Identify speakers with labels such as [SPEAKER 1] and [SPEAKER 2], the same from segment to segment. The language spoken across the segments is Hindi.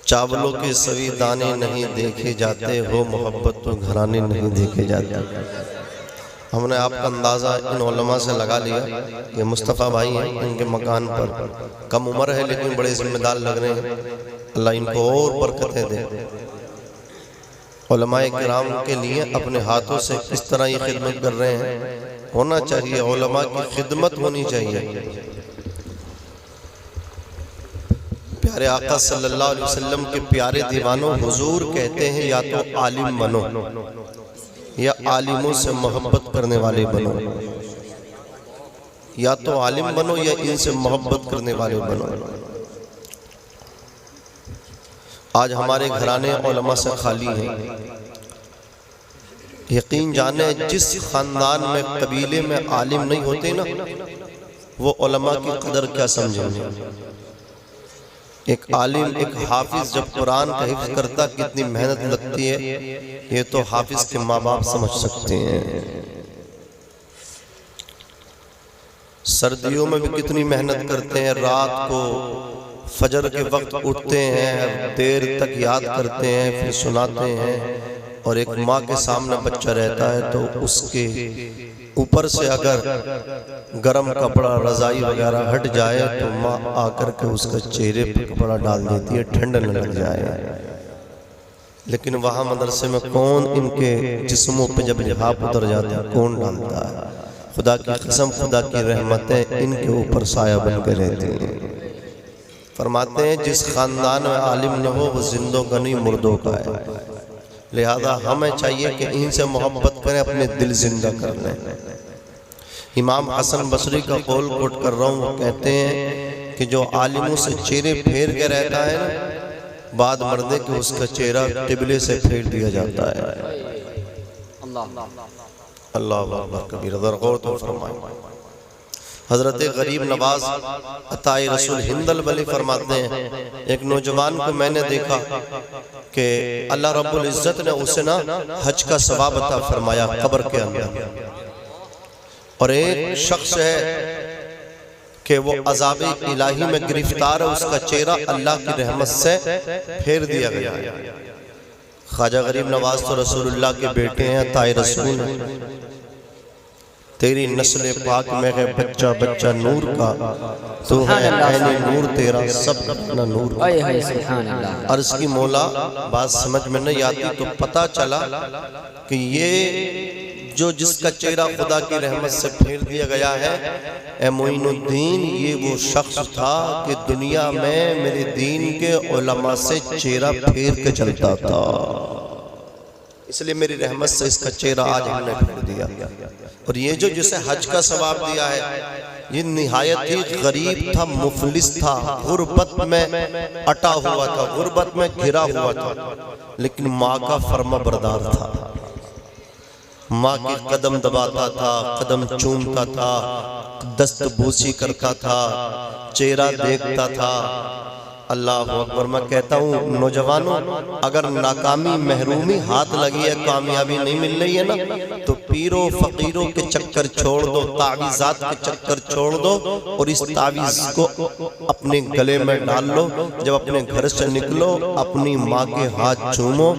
[SPEAKER 1] चावलों के सभी दाने नहीं देखे जाते हो, मोहब्बत तो घराने नहीं देखे जाते। हमने आपका अंदाज़ा इन उलमा से लगा लिया। ये मुस्तफ़ा भाई हैं, इनके मकान पर कम उम्र है लेकिन बड़े जिम्मेदार लग रहे हैं। अल्लाह इनको और बरकतें दे। उलमाए किराम के लिए अपने हाथों से किस तरह ये खिदमत कर रहे हैं, होना चाहिए। उलमा की खिदमत होनी चाहिए। प्यारे आका सल्लल्लाहु अलैहि वसल्लम के प्यारे दीवानों, हुजूर कहते हैं या तो आलिम बनो या आलिमों से मोहब्बत करने वाले बनो, या तो आलिम बनो या इनसे मोहब्बत करने वाले बनो। आज हमारे घराने उलमा से खाली हैं। यकीन जाने जिस खानदान में कबीले में आलिम नहीं होते ना, वो उलमा की कदर क्या समझेंगे। एक आलिम, एक हाफिज जब कुरान का हिफ्ज़ करता कितनी मेहनत लगती है, ये तो हाफिज के माँ बाप समझ सकते हैं। सर्दियों में भी कितनी मेहनत करते हैं, रात को फजर के वक्त उठते हैं, देर तक याद करते हैं, फिर सुनाते हैं। और एक माँ के सामने बच्चा रहता है तो उसके ऊपर से अगर गरम कपड़ा, रजाई वगैरह हट जाए तो माँ आकर के उसका चेहरे पर कपड़ा डाल देती है, ठंड न लग जाए। लेकिन वहाँ मदरसे में कौन इनके जिस्मों पे जब लिहाफ उतर जाता है, कौन डालता है। खुदा की कसम, खुदा की रहमतें इनके ऊपर साया बन के रहती हैं। फरमाते हैं जिस खानदान में आलिम न हो वो जिंदों का नहीं मुर्दों का है। लिहाजा हमें चाहिए कि इनसे मोहब्बत करें, अपने दिल जिंदा कर लें। इमाम हसन बसरी का कौल कोट कर रहा हूँ, वो कहते हैं कि जो आलिमों से चेहरे फेर के रहता है ना, बाद मरने के उसका चेहरा किबले से फेर दिया जाता है। अल्लाह अकबर कबीर। गौर तो फरमाएं। हजरत गरीब नवाज अताए रसूल हिंदल बली फरमाते हैं, एक नौजवान को मैंने देखा कि अल्लाह रब्बुल इज्जत ने उसे ना हज का सवाब अता फरमाया कब्र के अंदर। और एक शख्स है कि वो अज़ाब इलाही में गिरफ्तार है, उसका चेहरा अल्लाह की रहमत से फेर दिया गया। ख्वाजा गरीब नवाज तो रसूलुल्लाह के बेटे हैं, ताए रसूल। तेरी नस्ल पाक में है बच्चा बच्चा नूर का, तो है ऐने नूर तेरा सब अपना नूर। अर्ज की मौला, बात समझ में नहीं आती तो पता चला कि ये जो जिसका चेहरा खुदा की रहमत से फेर दिया गया है, ए मोइनुद्दीन, ये वो शख्स था कि दुनिया में मेरे दीन के उलमा से चेहरा फेर के चलता था, इसलिए मेरी रहमत से इसका चेहरा आज हमने फेर दिया। और ये जो जिसे हज का सवाब दिया है, ये निहायत ही गरीब था, मुफलिस था, गुर्बत में अटा हुआ था, गुर्बत में घिरा हुआ था, लेकिन माँ का फर्मा बरदार था। माँ के कदम दबाता था, कदम चूमता था, दस्तबूसी करता था, चेहरा देखता था। अल्लाह अकबर। मैं कहता हूँ नौजवानों, अगर नाकामी महरूमी हाथ लगी है, कामयाबी नहीं मिल रही है ना, तो पीरों फकीरों के चक्कर छोड़ दो, तावीज़ात के चक्कर छोड़ दो और इस तावीज़ को अपने गले में डाल लो। जब अपने घर से निकलो, अपनी माँ के हाथ चूमो,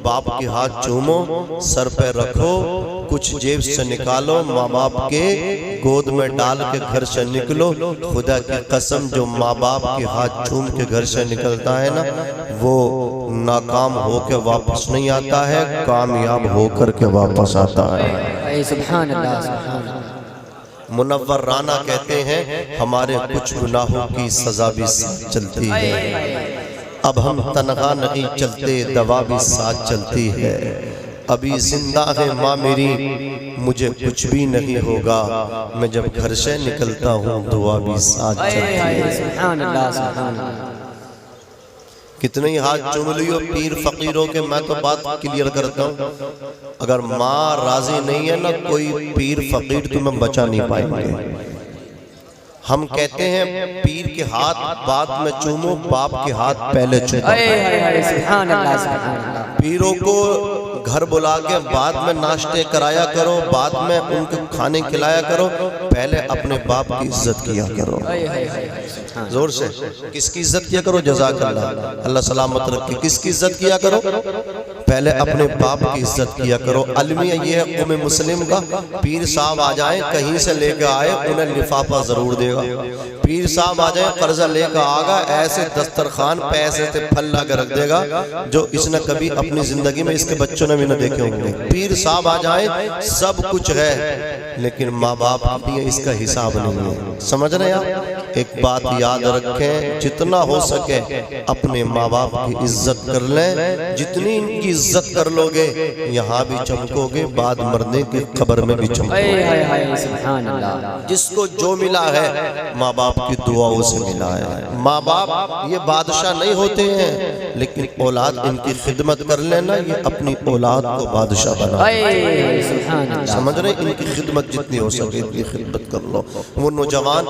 [SPEAKER 1] बाप के हाथ चूमो, सर पे रखो, कुछ जेब से निकालो, माँ बाप के गोद में डाल के घर से निकलो। खुदा की कसम, जो माँ बाप के हाथ चूम के घर से निकलता है ना, वो नाकाम होकर वापस नहीं आता है, कामयाब होकर के वापस आता है।
[SPEAKER 2] सुभान अल्लाह, सुभान अल्लाह।
[SPEAKER 1] मुनव्वर राना कहते हैं, हमारे कुछ गुनाहों की सजा भी साथ चलती है, अब हम तनहा नहीं चलते, दवा भी साथ चलती है। अभी जिंदा है माँ मेरी, मुझे कुछ भी नहीं होगा, मैं जब घर से निकलता हूँ दुआ भी साथ चलती है।
[SPEAKER 2] सुभान अल्लाह, सुभान अल्लाह।
[SPEAKER 1] कितने ही हाथ चूम लियो पीर फकीरों के। मैं तो बात क्लियर करता हूँ, अगर माँ राजी नहीं है ना, कोई पीर फकीर तुम्हें बचा नहीं पाएंगे। हम कहते हैं पीर के हाथ बाद में चूमो, बाप के हाथ पहले चूमो।
[SPEAKER 2] सुभान अल्लाह, सुभान अल्लाह।
[SPEAKER 1] पीरों को घर बुला के बाद में नाश्ते कराया करो, बाद में उनको खाने खिलाया करो, पहले अपने बाप की इज्जत किया करो। जोर से किसकी इज्जत किया करो? जज़ाकल्लाह, अल्लाह सलामत रखे। किसकी इज्जत किया करो? पहले अपने बाप की इज्जत किया करो। अलमिया ये है कौम मुस्लिम का, पीर साहब आ जाए कहीं से लेकर आए उन्हें लिफाफा जरूर देगा। पीर साहब आ जाए कर्जा लेकर आगा, ऐसे दस्तरखान पे ऐसे फल ला के रख देगा जो इसने कभी अपनी जिंदगी में इसके बच्चों ने भी न देखे होंगे। पीर साहब आ जाए सब कुछ है, लेकिन माँ बाप भी इसका हिसाब नहीं है। समझ रहे आप? एक बात याद रखें, जितना हो सके अपने माँ बाप की इज्जत कर लें। जितनी इनकी इज्जत कर लोगे यहाँ भी चमकोगे, बाद मरने की खबर में भी चमकोगे।
[SPEAKER 2] सुभान अल्लाह।
[SPEAKER 1] जिसको जो मिला है माँ बाप की दुआओं से मिला है। माँ बाप ये बादशाह नहीं होते हैं, लेकिन औलाद इनकी खिदमत कर लेना, ये अपनी औलाद को बादशाह बना। समझ रहे? इनकी खिदमत जितनी हो सके इतनी खिदमत कर लो। वो नौजवान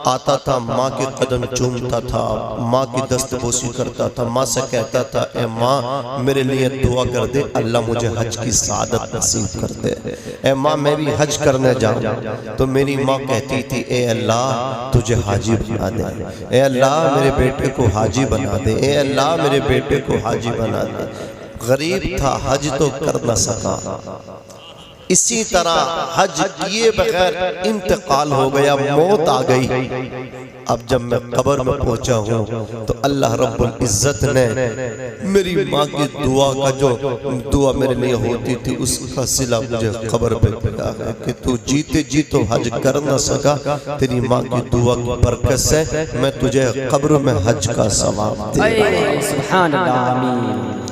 [SPEAKER 1] आता था, माँ के कदम चूमता था, माँ की दस्तबोसी करता था, माँ से कहता था, ए माँ मेरे लिए दुआ कर दे, अल्लाह मुझे हज की सादत नसीब कर दे। ए माँ मैं भी हज करने जाऊँ। तो मेरी माँ कहती थी, ए अल्लाह तुझे हाजी बना दे, ए अल्लाह मेरे बेटे को हाजी बना दे, ए अल्लाह मेरे बेटे को हाजी बना दे। गरीब था, हज तो कर न सका। इसी तरह हज किए बगैर इंतकाल हो गया, मौत आ गई। अब जब मैं कब्र में पहुंचा हूँ तो अल्लाह रब्बुल इज्जत ने मेरी माँ की दुआ का जो दुआ मेरे लिए होती थी उसका सिला मुझे कब्र पे मिला है कि तू जीते जी तो हज कर न सका, तेरी माँ की दुआ की बरकत से मैं तुझे कब्र में हज का सवाब दे।
[SPEAKER 2] सुभान अल्लाह, आमीन।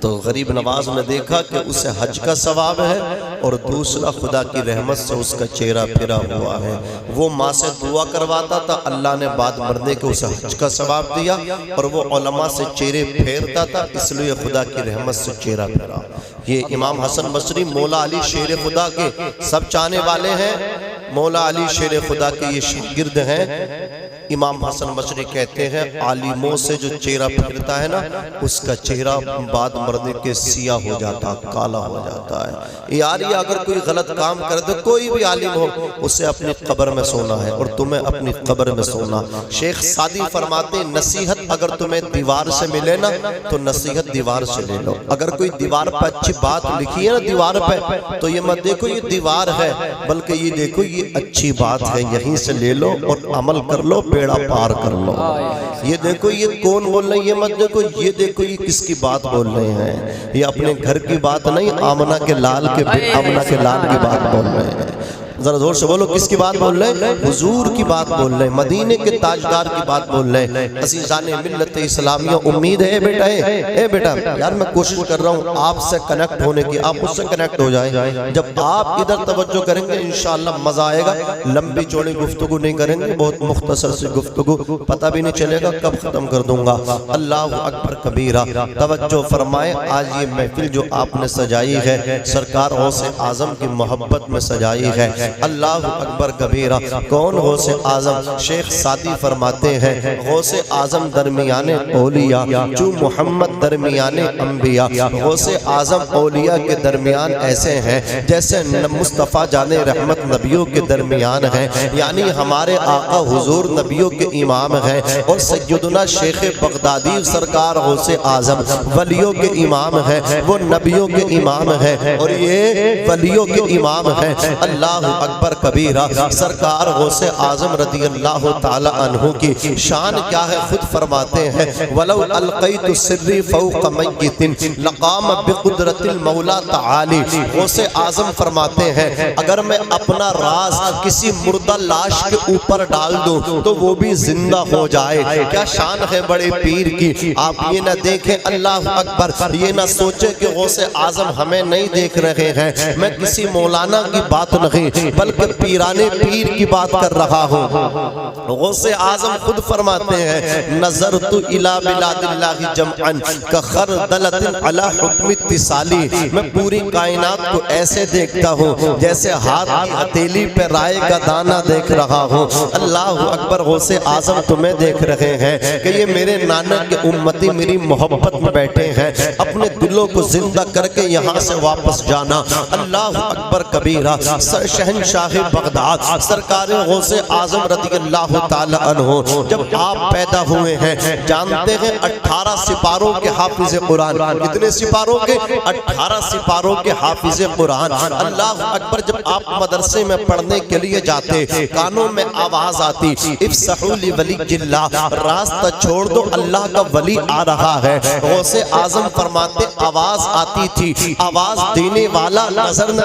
[SPEAKER 1] तो गरीब नवाज ने देखा कि उसे हज का सवाब है और दूसरा खुदा की रहमत से उसका चेहरा फिरा हुआ है। वो माँ से दुआ करवाता था, अल्लाह ने बाद मरने के उसे हज का सवाब दिया, और वो उलमा से चेहरे फेरता था, इसलिए खुदा की रहमत से चेहरा फिरा। ये इमाम हसन बसरी मौला अली शेर खुदा के सब चाहने वाले हैं। मौला अली शेर खुदा के ये शागिर्द हैं। इमाम हसन बसरी कहते हैं, आलिमों से जो चेहरा फिरता है ना, उसका चेहरा बाद मरने के सिया हो जाता, काला हो जाता है। यार ये अगर कोई गलत काम कर दे, कोई भी आलिम हो, उसे अपनी कब्र में सोना है और तुम्हें अपनी कब्र में सोना। शेख सादी फरमाते, नसीहत अगर तुम्हें दीवार से मिले ना तो नसीहत दीवार से ले लो। अगर कोई दीवार पर अच्छी बात लिखी है ना दीवार पे, तो ये मत देखो ये दीवार है, बल्कि ये देखो ये अच्छी बात है, यहीं से ले लो और अमल कर लो, बेड़ा पार कर लो। ये देखो ये कौन बोल रहे हैं, ये मत देखो, ये देखो ये किसकी बात बोल रहे हैं। ये अपने घर की बात नहीं, आमना के लाल की बात बोल रहे हैं। जरा जोर से बोलो, किसकी बात बोल रहे हैं? हुजूर की बात बोल रहे हैं, मदीने के ताजदार की बात बोल रहे हैं। अज़ीज़ाने मिल्लत इस्लामिया, उम्मीद है बेटा, ए बेटा यार मैं कोशिश कर रहा हूँ आपसे कनेक्ट होने की, आप मुझसे कनेक्ट हो जाए। जब आप इधर तवज्जो करेंगे इंशाअल्लाह मजा आएगा। लंबी चौड़ी गुफ्तगू नहीं करेंगे, बहुत मुख्तसर सी गुफ्तगू, पता भी नहीं चलेगा कब खत्म कर दूंगा। अल्लाह अकबर कबीरा। तवज्जो फरमाए, आज ये महफिल जो आपने सजाई है सरकार गौसे आजम की मोहब्बत में सजाई है। अल्लाह अकबर कबीरा। कौन गौसे आजम? शेख सादी फरमाते हैं, गौसे आजम दरमियाने औलिया, जो मोहम्मद दरमियाने अंबिया। गौसे आजम औलिया के दरमियान ऐसे हैं जैसे मुस्तफ़ा जाने रहमत नबियों के दरमियान हैं, यानी हमारे आका हुजूर नबियों के इमाम हैं। और सैयदना शेख बगदादी सरकार गौसे आजम वलियों के इमाम हैं, वो नबियों के इमाम हैं और ये वलियों के इमाम हैं। अल्लाह अकबर कबीरा। सरकार गौसे आजम रदी अल्लाह ताला अन्हु की शान क्या है, खुद फरमाते हैं, वलौ अलक़ैतु सिर्री फ़ौक़ मय्यतिन लक़ाम बिक़ुद्रतिल मौला तआली। गौसे आजम फरमाते हैं, अगर मैं अपना राज किसी मुर्दा लाश के ऊपर डाल दूं तो वो भी जिंदा हो जाए। क्या शान है बड़े पीर की। आप ये ना देखें, अल्लाह अकबर, ये ना सोचे कि गौसे आजम हमें नहीं देख रहे हैं। मैं किसी मौलाना की बात नहीं, बल्कि पीराने पीर की बात कर रहा हूँ। गौसे आजम खुद फरमाते हैं, नज़रतु इला बिलादिल्लाहि जमअन का खरदलतिन अला हुक्म इत्तिसाली। मैं पूरी कायनात को ऐसे देखता हूँ जैसे हाथ की हथेली पे राय का दाना देख रहा हूँ। अल्लाह अकबर। गौसे आजम तुम्हें देख रहे हैं कि ये मेरे नाना के उम्मती मेरी मोहब्बत में बैठे हैं, अपने दिलों को जिंदा करके यहाँ से वापस जाना। अल्लाह अकबर कबीरा। शहंशाह बगदाद सरकार गौसे आजम रज़ियल्लाहु ताला अन्हु जब आप पैदा हुए हैं, जानते हैं 18 सिपारों के हाफिज कुरान। कितने सिपारों के? 18 सिपारों के हाफिज कुरान। अल्लाह अकबर। जब आप मदरसे में पढ़ने के लिए जाते, कानों में आवाज आती, इफ्सहू ली वलिय्यिल्लाह, रास्ता छोड़ दो, अल्लाह का वली आ रहा है। गौसे आजम फरमाते आवाज आती थी, आवाज देने वाला नजर न।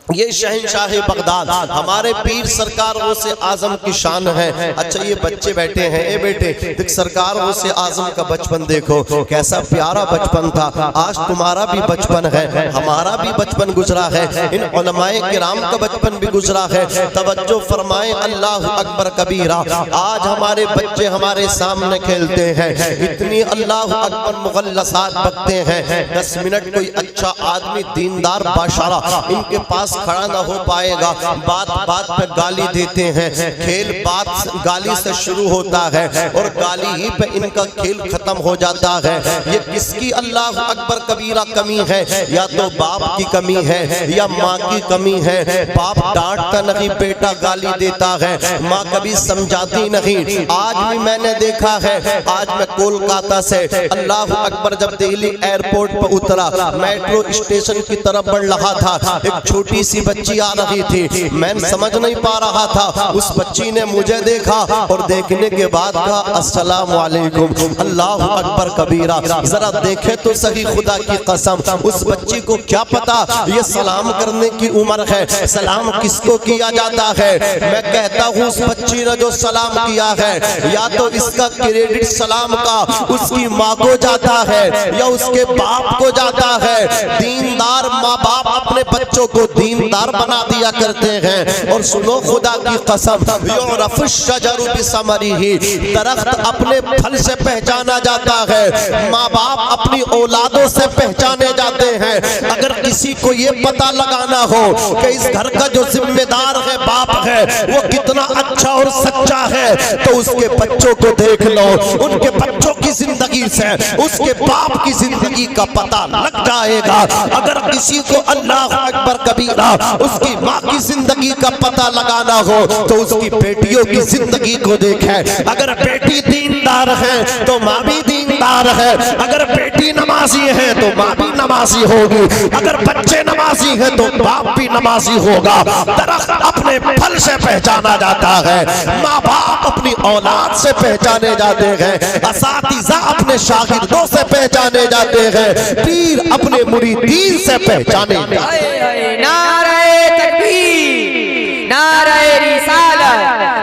[SPEAKER 1] ये शहंशाह बगदाद हमारे पीर सरकार गौसे आजम की शान है। अच्छा ये बच्चे बैठे हैं, ए बेटे देख सरकार गौसे आजम का बचपन देखो, कैसा प्यारा बचपन था। आज तुम्हारा भी बचपन है, हमारा भी बचपन गुजरा है, इन उलमाए किराम का बचपन भी गुजरा है। तवज्जो फरमाए, अल्लाह अकबर कबीरा। आज हमारे बच्चे हमारे सामने खेलते हैं, इतनी अल्लाह अकबर मुगल्लसात बकते हैं। 10 मिनट कोई अच्छा आदमी दीनदार बाशारा इनके पास खड़ा ना हो पाएगा, बात बात पे गाली देते हैं। खेल बात गाली से शुरू होता है और गाली ही पे इनका खेल खत्म हो जाता है। ये किसकी अल्लाह अकबर कबीरा कमी है? या तो बाप की कमी है या माँ की कमी है। बाप डांटता नहीं, बेटा गाली देता है, माँ कभी समझाती नहीं। आज भी मैंने देखा है, आज मैं कोलकाता से अल्लाह अकबर जब दिल्ली एयरपोर्ट पर उतरा, मेट्रो स्टेशन की तरफ बढ़ रहा था, एक छोटी सी बच्ची आ रही थी। मैं समझ नहीं पा रहा था, उस बच्ची ने मुझे देखा और देखने के बाद कहा अस्सलाम वालेकुम। अल्लाह अकबर कबीरा। जरा देखे तो सही, खुदा की कसम उस बच्ची को क्या पता ये सलाम करने की उम्र है, सलाम किसको किया जाता है। मैं कहता हूँ उस बच्ची ने जो सलाम किया है, या तो इसका क्रेडिट सलाम का उसकी माँ को जाता है या उसके बाप को जाता है। दीनदार माँ बाप अपने बच्चों को दीनदार बना दिया करते हैं। और सुनो खुदा की कसम, युरफ़ु शजरु बिसमरिही, दरख्त अपने फल से पहचाना जाता है, माँ बाप अपनी औलादों से पहचाने जाते हैं। अगर किसी को ये पता लगाना हो कि इस घर का जो जिम्मेदार है बाप है वो कितना अच्छा और सच्चा है, तो उसके बच्चों को देख लो, उनके बच्चों की जिंदगी से उसके बाप की जिंदगी का पता लग जाएगा। अगर किसी को अल्लाह अकबर कबीरा उसकी माँ की जिंदगी का पता लगाना हो तो उसकी बेटियों की जिंदगी को देखे। अगर बेटी दीनदार है तो माँ भी दीनदार है, अगर बेटी नमाजी है तो माँ भी नमाजी होगी, अगर बच्चे नमाजी हैं तो बाप भी नमाजी होगा। दरख्त अपने फल से पहचाना जाता है, माँ बाप अपनी औलाद से पहचाने जाते हैं, असातिज़ा अपने शागिर्दों से पहचाने जाते हैं, पीर अपने मुरीदीन से पहचाने जाते हैं।
[SPEAKER 3] नारे तकबीर, नारे रिसालत,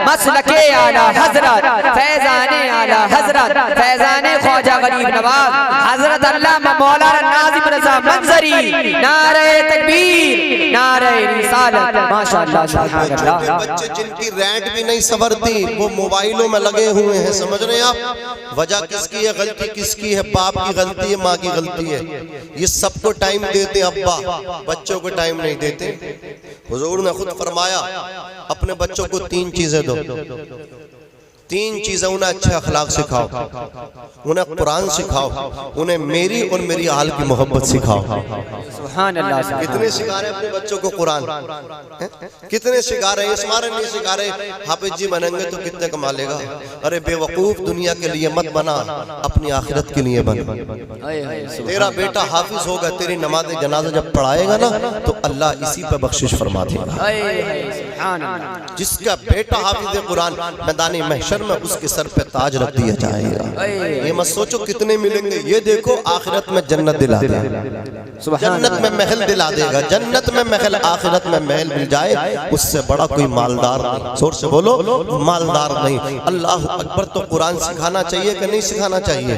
[SPEAKER 3] मसलके आला हजरत, फैजाने आला हजरत, फैजाने ख्वाजा गरीब नवाज हजरत अल्लामा मौलाना नाज़िम रज़ा मंजरी। नारे तकबीर, नारे रिसालत। माशाअल्लाह सुभानअल्लाह।
[SPEAKER 1] बच्चे जिनकी रैंक भी नहीं संवरती वो मोबाइलों में लगे हुए हैं, समझ रहे हैं आप? वजह किसकी है? गलती किसकी है? बाप की गलती है, माँ की गलती है। ये सबको टाइम देते अब्बा, बच्चों को टाइम नहीं देते। हुजूर ने खुद फरमाया अपने बच्चों को 3 चीजें दो, 3 चीजें। उन्हें अच्छे अखलाक सिखाओ, उन्हें कुरान सिखाओ, उन्हें मेरी और मेरी आल की मोहब्बत सिखाओ।
[SPEAKER 3] सुभान अल्लाह।
[SPEAKER 1] कितने सिखा रहे अपने बच्चों को कुरान? कितने सिखा रहे? इस मारे नहीं सिखा रहे हाफिज जी बनेंगे तो कितने कमा लेगा। अरे बेवकूफ, दुनिया के लिए मत बना, अपनी आखिरत के लिए बन। तेरा बेटा हाफिज होगा, तेरी नमाज जनाजा जब पढ़ाएगा ना तो अल्लाह इसी पे बख्शिश फरमा देगा। जिसका बेटा हाफिज कुरान मैदानी महशर में उसके सर पे ताज रख दिया जाएगा। ये ये मत सोचो कितने मिलेंगे, ये देखो आखिरत में जन्नत दिला देगा, जन्नत में महल दिला देगा, जन्नत में महल, आखिरत में महल मिल जाए उससे बड़ा कोई मालदार नहीं। जोर से बोलो मालदार नहीं। अल्लाह अकबर। तो कुरान सिखाना चाहिए कि नहीं सिखाना चाहिए?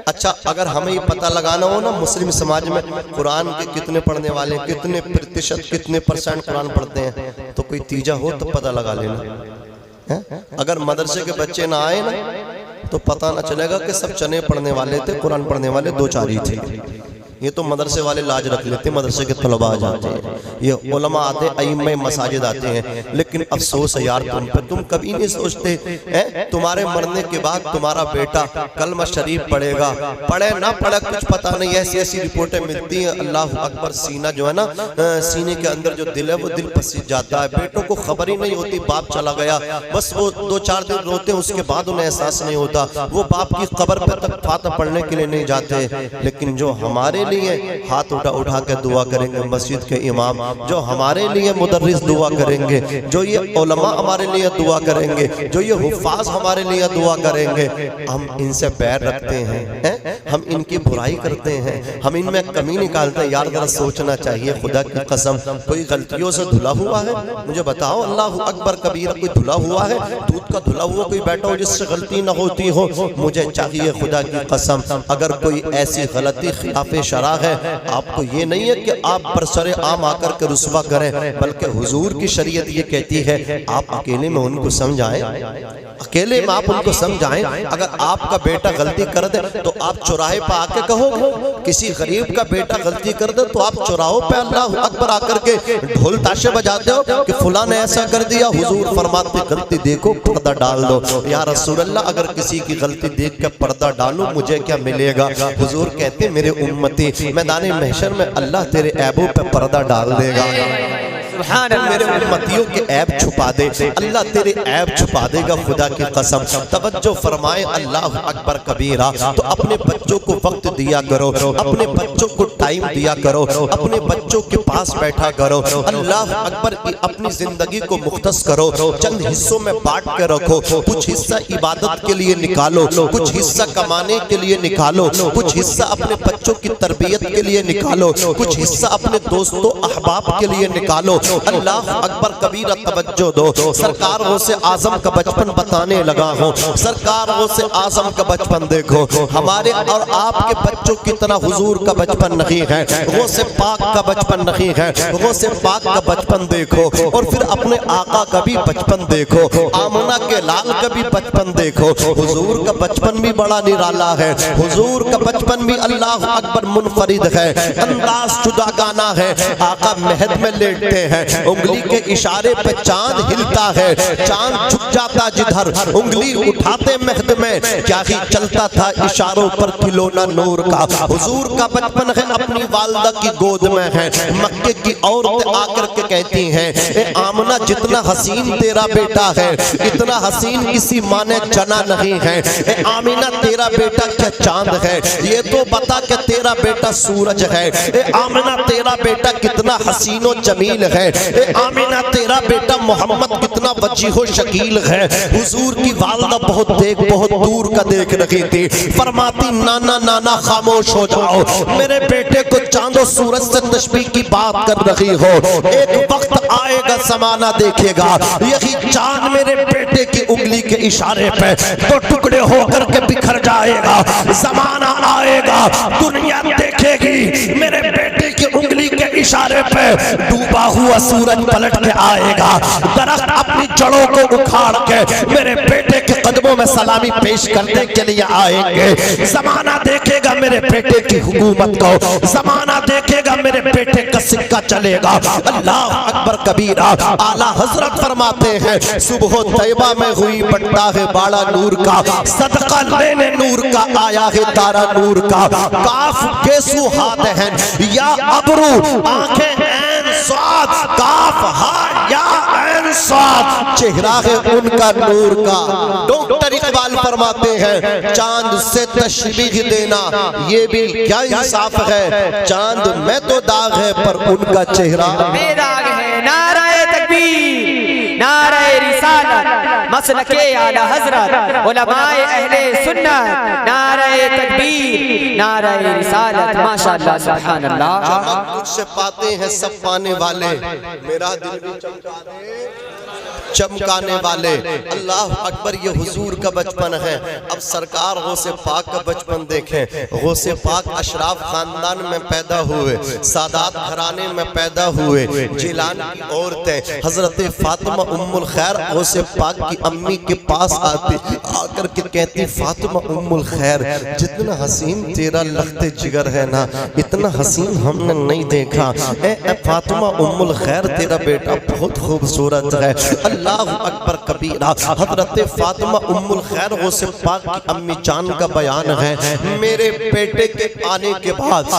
[SPEAKER 1] अच्छा, अगर हमें ये पता लगाना हो ना मुस्लिम समाज में कुरान के कितने पढ़ने वाले, कितने प्रतिशत, कितने % कुरान पढ़ते हैं, तो कोई तीजा हो तो पता लगा लेना। अगर मदरसे के बच्चे ना आए ना तो पता ना चलेगा कि सब चने पढ़ने वाले थे, कुरान पढ़ने वाले 2-4 ही थे। ये तो मदरसे वाले लाज रख लेते, मदरसे के तलबा आ जाते हैं, ये उलमा आते, अइम्मे मसाजिद आते हैं। लेकिन अफसोस है यार तुम पे, तुम कभी नहीं सोचते हैं तुम्हारे मरने के बाद तुम्हारा बेटा कलमा शरीफ पढ़ेगा, पढ़े ना पढ़े कुछ पता नहीं। ऐसी ऐसी रिपोर्टें मिलती हैं, अल्लाह अकबर, सीना जो है ना, सीने के अंदर जो दिल है वो दिल पसीज जाता है। बेटों को खबर ही नहीं होती बाप चला गया, बस वो 2-4 दिन रोते हैं, उसके बाद उन्हें एहसास नहीं होता। वो बाप की कब्र पे तक फातह पढ़ने के लिए नहीं जाते। लेकिन जो हमारे लिए हाथ उठा के दुआ करेंगे मस्जिद के इमाम, जो हमारे लिए मुदर्रिस दुआ करेंगे, जो ये उलमा हमारे लिए दुआ करेंगे, जो ये हुफ़ाज़ हमारे लिए दुआ करेंगे, हम इनसे बैर रखते हैं, हम इनकी बुराई करते हैं, हम इनमें कमी निकालते हैं। यार जरा सोचना चाहिए, खुदा की कसम कोई गलतियों से धुला हुआ है? मुझे बताओ, अल्लाह अकबर कबीरा, कोई धुला हुआ है? दूध का धुला हुआ कोई बैठा हो जिससे गलती ना होती हो? मुझे चाहिए खुदा की कसम, अगर कोई ऐसी गलती खिलाफे शरा है, आपको ये नहीं है कि आप बरसरे आम आकर के रुस्वा करें, बल्कि हुजूर की शरीयत ये कहती है आप अकेले में उनको समझाएं, अकेले में आप उनको समझाएं। अगर आपका बेटा गलती कर दे तो आप चौराहे पर आके कहोगे, किसी गरीब का बेटा गलती कर दे तो आप चौराहों पे अल्लाह अकबर आकर के ढोल ताशे बजाते हो कि फुला ने ऐसा कर दिया। हुजूर फरमाते गलती देखो पर्दा डाल दो। या रसूल अल्लाह, अगर किसी की गलती देख कर पर्दा डालूं मुझे क्या मिलेगा? हुजूर कहते मेरे उम्मती मैदान महशर में अल्लाह तेरे ऐबों पे पर्दा डाल देगा, मेरे उम्मतियों के ऐब छुपा दे, अल्लाह तेरे ऐब छुपा देगा। खुदा की कसम तवज्जो फरमाए, अल्लाह अकबर कबीरा। तो अपने बच्चों को वक्त दिया करो, अपने बच्चों को टाइम दिया करो, अपने बच्चों के पास बैठा करो। अल्लाह अकबर की अपनी जिंदगी को मुख्तस करो, चंद हिस्सों में बांट के रखो। कुछ हिस्सा इबादत के लिए निकालो, कुछ हिस्सा कमाने के लिए निकालो, कुछ हिस्सा अपने बच्चों की तरबियत के लिए निकालो, कुछ हिस्सा अपने दोस्तों अहबाब के लिए निकालो। अल्लाह अकबर कबीरा तवज्जो दो। सरकार गौसे आजम का बचपन बताने लगा हूँ, सरकार गौसे आजम का बचपन देखो। हमारे और आपके बच्चों की तरह हुजूर का बचपन नहीं है, गौसे पाक का बचपन नहीं है। गौसे पाक का बचपन देखो और फिर अपने आका का भी बचपन देखो, आमना के लाल का भी बचपन देखो। हुजूर का बचपन भी बड़ा निराला है, हुजूर का बचपन भी अल्लाह अकबर मुनफरिद है, अंदाज जुदागाना है। आका महद में लेटते हैं, उंगली के इशारे पे चांद हिलता है, चांद झुक जाता जिधर, उंगली उठाते महद में क्या ही चलता था इशारों पर खिलौना नूर का। हुजूर का बचपन है अपनी वालदा की गोद में है। मक्के की औरतें आकर के कहती हैं, ए आमना जितना हसीन तेरा बेटा है इतना हसीन किसी माँ ने जना नहीं है। ए आमिना तेरा बेटा क्या चांद है, ये तो बता के तेरा बेटा सूरज है। ए आमिना तेरा बेटा कितना हसीनो जमील है। ए आमिना तेरा बेटा मोहम्मद कितना वजीहो शकील है। हुजूर की वालदा बहुत दूर का देख रही थी, फरमाती नाना नाना खामोश हो जाओ, मेरे बेटे को चांदो सूरज से तशबीह की बात कर रही हो। एक वक्त आएगा जमाना देखेगा यही चांद मेरे बेटे की उंगली के इशारे पे तो टुकड़े होकर के बिखर जाएगा। जमाना आएगा दुनिया देखेगी मेरे बेटे की उंगली के इशारे पे डूबा हुआ सूरज पलट के आएगा। दरख्त अपनी जड़ों को उखाड़ के मेरे बेटे के कदमों में सलामी पेश करने के लिए आएंगे। जमाना देखेगा मेरे बेटे की हुकूमत को, जमाना देखेगा मेरे बेटे का सिक्का चलेगा। अल्लाह अकबर कबीरा। आला हजरत फरमाते हैं, सुबह तैयबा में हुई बट्टा है बाड़ा नूर का, सदका लेने नूर का आया है तारा नूर का। काफ गेसु हाथ है या अबरू आंखें ऐन स्वाद, काफ हा या ऐन स्वाद, चेहरा है उनका नूर का। डॉक्टर इकबाल फरमाते हैं, चांद से तशबीह देना ये भी क्या इंसाफ है। चांद में तो दाग है पर उनका चेहरा
[SPEAKER 3] बेदाग है। नाराए तकबीर, नारे रिसालत मसलके आला हजरत उलमाए अहले सुन्नत नारे तकबीर नारे रिसालत माशाअल्लाह सुभान अल्लाह।
[SPEAKER 1] चमक तुझसे पाते हैं सब पाने वाले, मेरा दिल भी चमका दे चमकाने वाले। अल्लाह अकबर, ये हुजूर का बचपन है। अब सरकार गौसे पाक का बचपन देखें। गौसे पाक अशराफ खानदान में पैदा हुए, सादात घराने में पैदा हुए। जिलान की औरतें हजरत फातिमा उम्मुल खैर गौसे पाक की अम्मी के पास आती, आकर के कहती फातिमा उम्मुल खैर, जितना हसीन तेरा लख्ते जिगर है ना, इतना हसीन हमने नहीं देखा। ए फातिमा उम्मुल खैर, तेरा बेटा बहुत खूबसूरत है। अल्लाह अकबर कबीरा। हजरत फातिमा उम्मुल खैर गौसे पाक की अम्मी जान का बयान है, मेरे बेटे के आने के बाद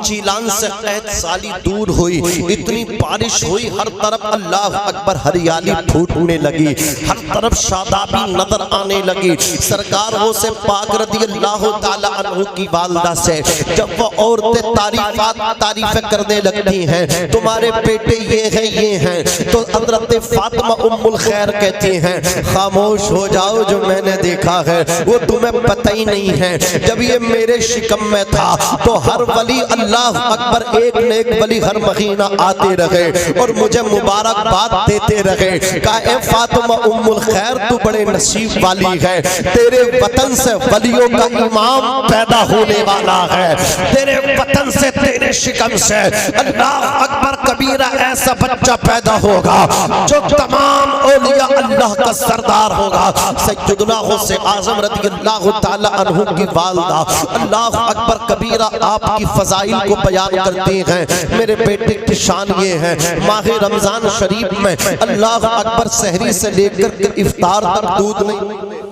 [SPEAKER 1] जीलान से कैद साली दूर हुई, इतनी बारिश हुई, हर तरफ अल्लाह अकबर हरियाली फूटने लगी, हर तरफ शादाबी नजर आने लगी। सरकार गौसे पाक रज़ी अल्लाह ताला अन्हु की वालदा से जब वो औरतें तारीफें करने लगती हैं, तुम्हारे बेटे ये हैं, तो हजरत फातिमा उम्मुल खैर कहती हैं, खामोश हो जाओ, जो मैंने देखा है वो तुम्हें पता ही नहीं है। जब ये मेरे शिकम में था तो हर वली अल्लाह अकबर एक न एक वली हर महीना आते रहे और मुझे मुबारकबाद देते रहे। कहा फातिमा उम्मुल खैर, तू बड़े नसीब वाली है, तेरे वतन से वलियों का इमाम पैदा होने वाला है, तेरे वतन से तेरे शिकम से अल्लाह अकबर कबीरा ऐसा बच्चा पैदा होगा जो तमाम औलिया अल्लाह का सरदार होगा। सैयदना गौसे आजम रज़ी अल्लाह ताला अन्हु की वालदा अल्लाह अकबर कबीरा आपकी फजाइल को बयान करती हैं। मेरे बेटे की शान ये है, माह रमजान शरीफ में अल्लाह अकबर सहरी से लेकर इफ्तार तक दूध नहीं,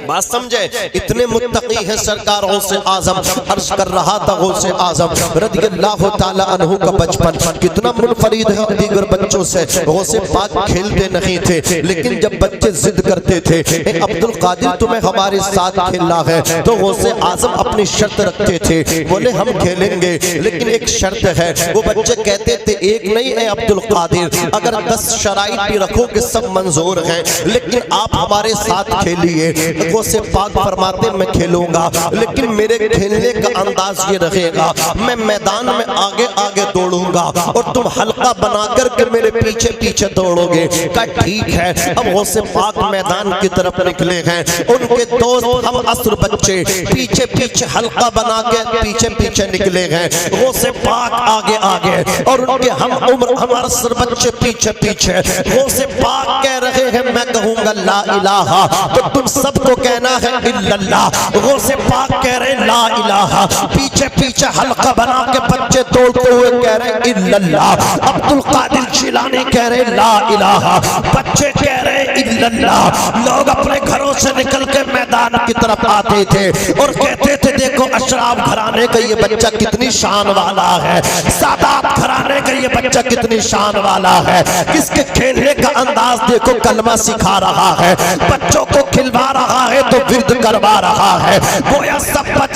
[SPEAKER 1] बात समझे, इतने मुत्तकी हैं सरकार गौसे आजम। अर्ज कर रहा था गौसे आजम रज़ी अल्लाह ताला अन्हु का बचपन कितना मुनफरिद है दीगर बच्चों से। गौसे पाक खेलते नहीं थे, लेकिन जब बच्चे जिद करते थे, अब्दुल कादिर तुम्हें हमारे साथ खेलना है, तो गौसे आजम अपनी शर्त रखते थे, बोले हम खेलेंगे लेकिन एक शर्त है। वो बच्चे कहते थे एक नहीं है अब्दुल कादिर, अगर 10 शराइत भी रखोगे सब मंजूर हैं, लेकिन आप हमारे साथ खेलिए। से पाक फरमाते मैं खेलूंगा, लेकिन मेरे खेलने का अंदाज ये रहेगा, मैं मैदान में आगे आगे दौड़ूंगा और तुम हल्का बनाकर के मेरे पीछे पीछे दौड़ोगे। कहा ठीक है। अब गौसे पाक मैदान की तरफ निकले हैं, उनके दोस्त हम असर बच्चे पीछे पीछे हल्का बना के पीछे पीछे निकले हैं। गौसे पाक आगे आगे और उनके हम उम्र हम असर बच्चे पीछे पीछे। गौसे पाक कह रहे हैं मैं कहूंगा ला इलाहा, तो तुम सबको कहना है इल्लल्लाह। गौसे पाक कह रहे ला इलाहा, पीछे पीछे हल्का बना के बच्चे दौड़ते हुए कह रहे इल्लल्लाह। अब्दुल कादिर जिलानी कह रहे ला इलाहा, बच्चे कह रहे इल्लल्लाह। लोग अपने घरों से निकल के मैदान की तरफ आते थे और कहते थे देखो अशराफ घराने का ये बच्चा कितनी शान वाला है, सादात घराने का ये बच्चा कितनी शान वाला है, इसके खेलने का अंदाज देखो, कलमा सिखा रहा है, बच्चों को खिलवा रहा है तो विर्द करवा रहा है। गोया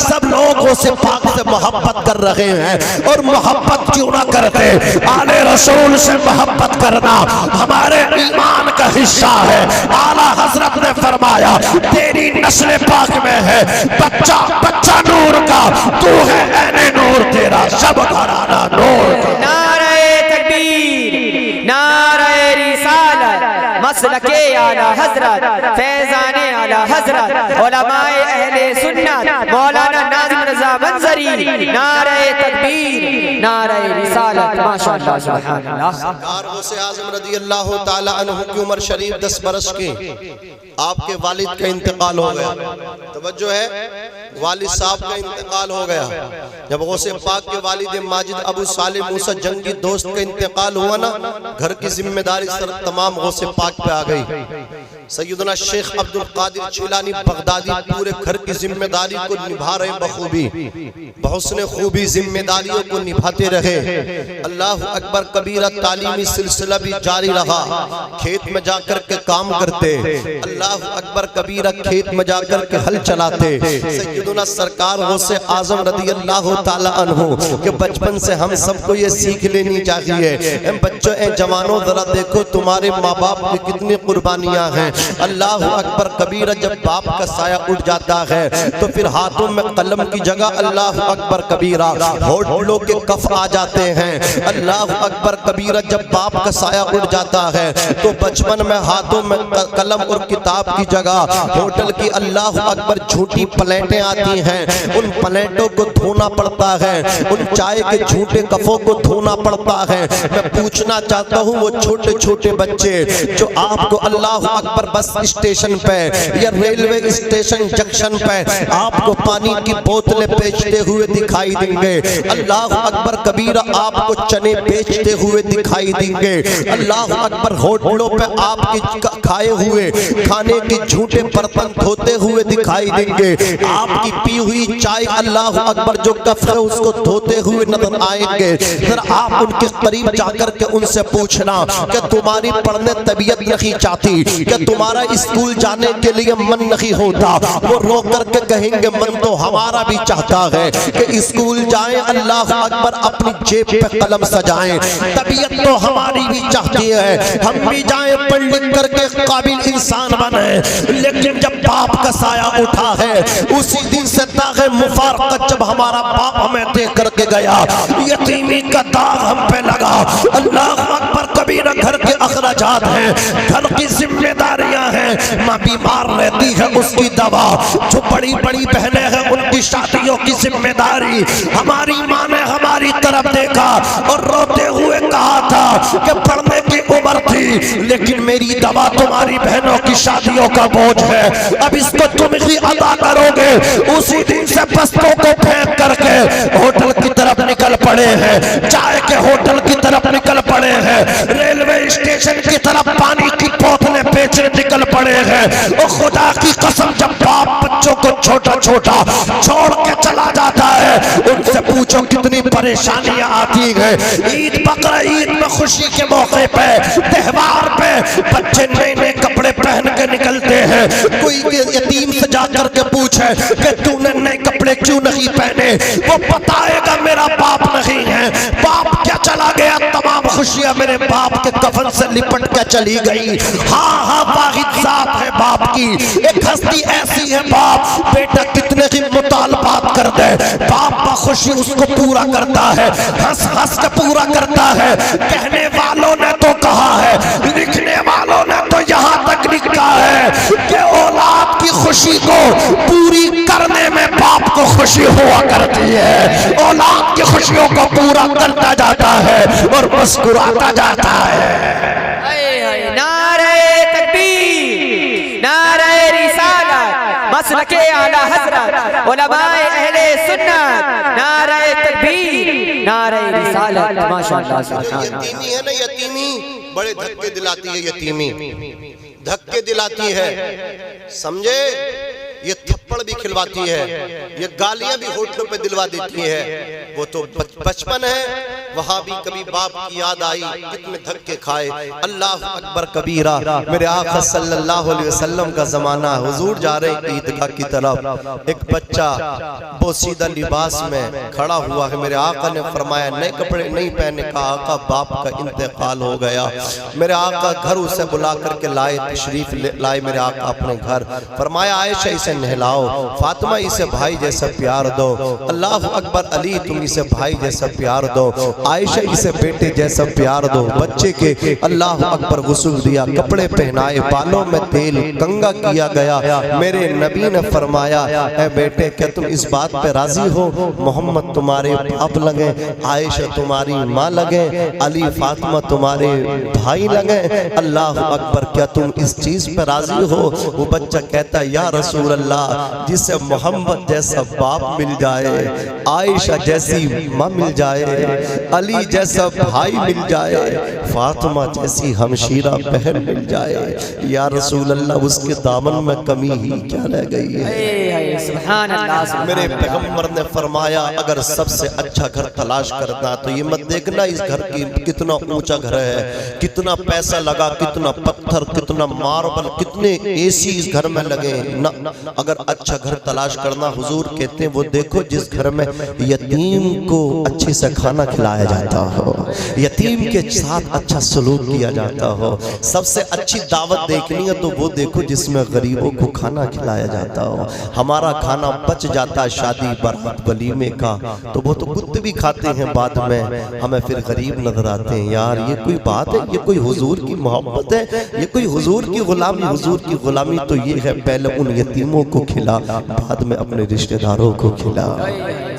[SPEAKER 1] सब लोगों से पाक से मोहब्बत कर रहे हैं, और मोहब्बत क्यों ना करते, आले रसूल से मोहब्बत करना हमारे ईमान का हिस्सा है। आला हजरत ने फरमाया तेरी नस्ल पाक में है बच्चा बच्चा नूर का, तू है ऐने नूर, तेरा सब घराना नूर।
[SPEAKER 3] नारे तकबीर नारे रिसालत मसलके आला हजरत फैजाने आला हजरत उलमाए अहले सुन्नत मौलाना नाज़िम रज़ा मंजरी नारे तकबीर नारे रिसालत माशाअल्लाह सुभान अल्लाह।
[SPEAKER 1] गौसे आज़म रज़ी अल्लाह ताला अन्हु की उम्र शरीफ 10 बरस की, आपके वालिद का इंतकाल हो गया। तवज्जो है, वालिद साहब का इंतकाल हो गया। जब गौसे पाक के वालिद माजिद अबू सालिम मूसा जंगी दोस्त का इंतकाल हुआ ना, घर की जिम्मेदारी सर तमाम गौसे पाक पे आ गई। सैयदना शेख अब्दुल कादिर जिलानी बगदादी पूरे घर की जिम्मेदारी को निभा रहे बखूबी, बहुसने खूबी जिम्मेदारियों को निभाते रहे। अल्लाह अकबर कबीरा तालीमी सिलसिला भी जारी रहा। खेत में जाकर के काम करते, अल्लाह अकबर कबीरा खेत में जाकर के हल चलाते। सैयदना सरकार गौसे आजम रदी अल्लाह ताला अन्हु कि बचपन से हम सबको ये सीख लेनी चाहिए। बच्चों ए जवानों जरा देखो तुम्हारे माँ बाप की कितनी कुर्बानियां हैं। अल्लाह अकबर कबीरा जब बाप का साया उठ जाता है तो फिर हाथों में कलम की जगह अल्लाह अकबर कबीरा होठों के कफ आ जाते हैं। अल्लाह अकबर कबीरा जब बाप का साया उठ जाता है तो बचपन में हाथों में कलम और किताब की जगह होटल की अल्लाह अकबर झूठी प्लेटें आती हैं, उन प्लेटों को धोना पड़ता है, उन चाय के झूठे कफों को धोना पड़ता है। मैं पूछना चाहता हूँ वो छोटे छोटे बच्चे जो आपको अल्लाह अकबर बस स्टेशन पे या रेलवे स्टेशन जंक्शन पे आपको पानी की बोतलें बेचते हुए दिखाई देंगे, अल्लाह अकबर कबीरा आपको चने बेचते हुए दिखाई देंगे, अल्लाह अकबर होटलों पे आपके खाए हुए खाने के झूठे बर्तन धोते हुए दिखाई देंगे, आपकी पी हुई चाय अल्लाह अकबर जो कफ है उसको धोते हुए नजर आएंगे। फिर आप उनके करीब जाकर के उनसे पूछना कि तुम्हारी पढ़ने तबीयत नहीं चाहती, कि तुम्हारा स्कूल जाने के लिए मन नहीं होता, वो रो करके कहेंगे मन तो हमारा भी चाहता है कि स्कूल जाएं, अल्लाह अकबर अपनी जेब पे कलम सजाएं, तबीयत तो हमारी भी चाहती है हम भी जाएं पढ़ लिख करके काबिल इंसान बने। लेकिन जब बाप का साया उठा है उसी दिन से दागे मुफारकत जब हमारा बाप हमें दे करके गया, यतीमी का दाग हम पे लगा। अल्लाह अकबर कबीरा घर के अखराजात हैं, घर की जिम्मेदारियां हैं, माँ बीमार रहती है उसकी दवा, जो बड़ी बड़ी बहनें हैं उनकी शादियों की जिम्मेदारी। हमारी माँ ने हमारी तरफ देखा और रोते हुए कहा था कि पढ़ने की उम्र थी लेकिन मेरी दवा तुम्हारी बहनों की शादियों का बोझ है, अब इसको तुम ही अदा करोगे। उसी दिन से बस्तों को फेंक करके होटल की तरफ निकल पड़े हैं, चाय के होटल की तरफ निकल पड़े हैं, रेलवे स्टेशन की तरफ पानी की बोतलें बेचने निकल पड़े हैं। और खुदा की कसम जब बाप बच्चों को छोटा छोटा छोड़ के चला जाता है उनसे पूछो कितनी परेशानियां आती हैं। ईद बकरा ईद में खुशी के मौके पे त्योहार पे बच्चे नए नए कपड़े पहन के निकलते हैं। कोई यतीम से जाकर के पूछे कि तूने नए कपड़े क्यों नहीं पहने, वो बताएगा मेरा बाप नहीं है, बाप क्या चला गया, तमाम खुशियां मेरे बाप के कफन से लिपट के चली गई। हाँ हाँ वाहिद जात है बाप की, एक हस्ती ऐसी है बाप, बेटा कितने ही मुतालबात कर दे बाप खुशी उसको पूरा करता है, हंस हंस के पूरा करता है। कहने वालों ने तो कहा है, लिखने वालों ने तो यहाँ तक लिखा है कि औलाद की खुशी को पूरी करने में बाप को खुशी हुआ करती है, औलाद की खुशियों को पूरा करता जाता है और मुस्कुराता जाता है।
[SPEAKER 3] नारे तकबीर, नारे रिसालत, मसलके आला हज़रत, उलमाए अहले सुन्नत, नारे तकबीर, नारे रिसालत। माशाअल्लाह।
[SPEAKER 1] यतीमी है ना, यतीमी बड़े धक्के दिलाती है, यतीमी धक्के दिलाती है, समझे, ये थप्पड़ भी खिलवाती है, ये गालियां भी होठों पे दिलवा देती है। वो तो बचपन है, वहां भी कभी बाप की याद आई, कितने धक्के खाए। अल्लाह अकबर कबीरा, मेरे आका सल्लल्लाहु अलैहि वसल्लम का जमाना, हुजूर जा रहे ईदगाह की तरफ, एक बच्चा पोशीदा लिबास में खड़ा हुआ है। मेरे आका ने फरमाया नए कपड़े नहीं पहने का, आका बाप का इंतकाल हो गया। मेरे आका घर उसे बुला करके लाए, तशरीफ लाए मेरे आका अपने घर। फरमाया आयशा इसे नहलाओ, फातिमा इसे भाई जैसा प्यार दो, अल्लाह अकबर अली तुम इसे भाई जैसा प्यार दो, आयशा इसे बेटे जैसा प्यार दो। बच्चे के अल्लाह अकबर गुस्ल दिया, कपड़े पहनाए, बालों में तेल कंगा किया गया। मेरे नबी ने फरमाया ऐ बेटे क्या तुम इस बात पे राजी हो, मोहम्मद तुम्हारे बाप लगे, आयशा तुम्हारी माँ लगे, अली फातिमा तुम्हारे भाई लगे, अल्लाह अकबर क्या तुम इस चीज पे राजी हो। वो बच्चा कहता या रसूल अल्लाह, जिस जिसे मोहम्मद जैसा बाप मिल जाए, आयशा जैसी माँ मिल जाए, अली जैसा भाई मिल जाए, फातिमा जैसी हमशीरा बहन मिल जाए, या रसूल अल्लाह उसके दामन में कमी ही क्या रह गई है।
[SPEAKER 3] सुभान अल्लाह।
[SPEAKER 1] मेरे पैगंबर ने फरमाया अगर सबसे अच्छा घर तलाश करना तो ये मत देखना इस घर की कितना ऊंचा घर है, कितना पैसा लगा, कितना पत्थर, कितना मार्बल, कितने एसी इस घर में लगे ना। अगर अच्छा घर तलाश करना हुजूर कहते हैं वो देखो जिस घर में यतीम को अच्छे से खाना खिलाया जाता हो, यतीम के साथ अच्छा सलूक किया जाता हो। सबसे अच्छी दावत देखनी है तो वो देखो जिसमें गरीबों को खाना खिलाया जाता हो। हमारा खाना बच जाता है शादी बारात वलीमे का तो वो तो कुत्ते भी खाते हैं, बाद में हमें फिर गरीब नजर आते हैं। यार ये कोई बात है, ये कोई हुजूर की मोहब्बत है, ये कोई हुजूर की गुलामी। हुजूर की गुलामी तो ये है पहले उन यतीमों को खिला, बाद में अपने रिश्तेदारों को खिला।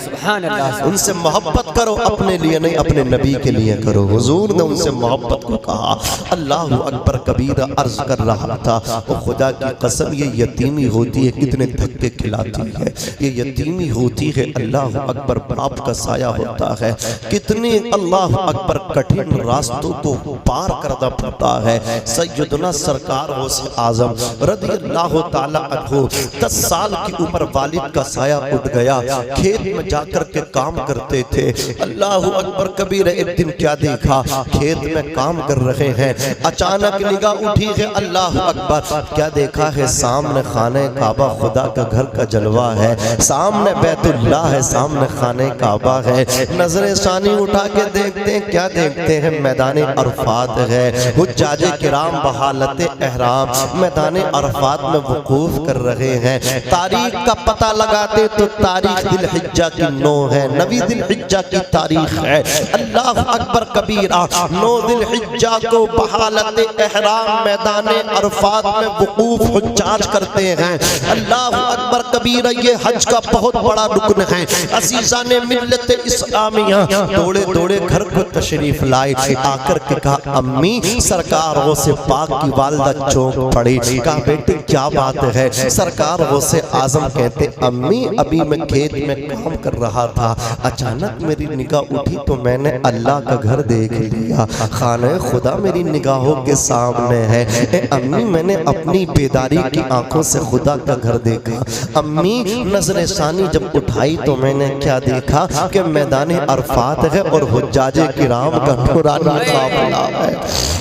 [SPEAKER 3] सुभान अल्लाह।
[SPEAKER 1] उनसे मोहब्बत करो, अपने लिए नहीं अपने नबी के लिए करो। हुजूर ने उनसे मोहब्बत को कहा। अल्लाह अकबर कबीरा अर्ज कर रहा था, वो खुदा की कसम ये यतीमी होती है कितने धक्के खिलाती है, ये यतीमी होती है अल्लाह अकबर बाप का साया होता है, कितने अल्लाह अकबर कठिन रास्तों को पार करना पड़ता है। सैयदना सरकार गौसे आजम रज़ी अल्लाह ताला अन्हु 10 साल की उम्र वालिद का साया उठ गया, खेत में जाकर के काम करते थे। अल्लाह अकबर कबीर एक दिन क्या देखा, खेत में काम कर रहे हैं, अचानक निगाह उठी है। अल्लाह अकबर क्या देखा है, सामने खाने काबा खुदा का घर का जलवा है, सामने बैतुल्लाह है, सामने खाने काबा है। नजरे शानी उठा के देखते हैं, क्या देखते हैं, मैदान अरफात है। हुज्जाज किराम बहालत एहराम मैदान अरफात में वकूफ कर रहे हैं। तारीख का पता लगाते तो तारीख दिलहिज्जा की 9 है, नबी दिलहिज्जा की तारीख है। अल्लाह अकबर कबीरा 9 दिलहिज्जा को बहालत एहराम मैदान अरफात में वकूफ हुज्जाज करते हैं। अल्लाह अकबर कबीरा ये हज का बहुत बड़ा रुकन है। अजीज़ा ने मिल्लत इस्लामिया दौड़े दौड़े घर को तशरीफ लाई, आकर के कहा अम्मी सरकार वो से पाक की वालदा चौंक पड़ी। कहा बेटे क्या बात है। सरकार वो से आजम कहते अम्मी अभी मैं खेत में काम कर रहा था, अचानक मेरी निगाह उठी तो मैंने अल्लाह का घर देख लिया, खाने खुदा मेरी निगाहों के सामने है। अम्मी मैंने अपनी बेदारी की आंखों से खुदा का घर देखा। अम्मी नजर सानी जब उठाई तो मैंने क्या देखा कि मैदान अरफात है और हुज्जाजे किराम का नूरानी काफिला है।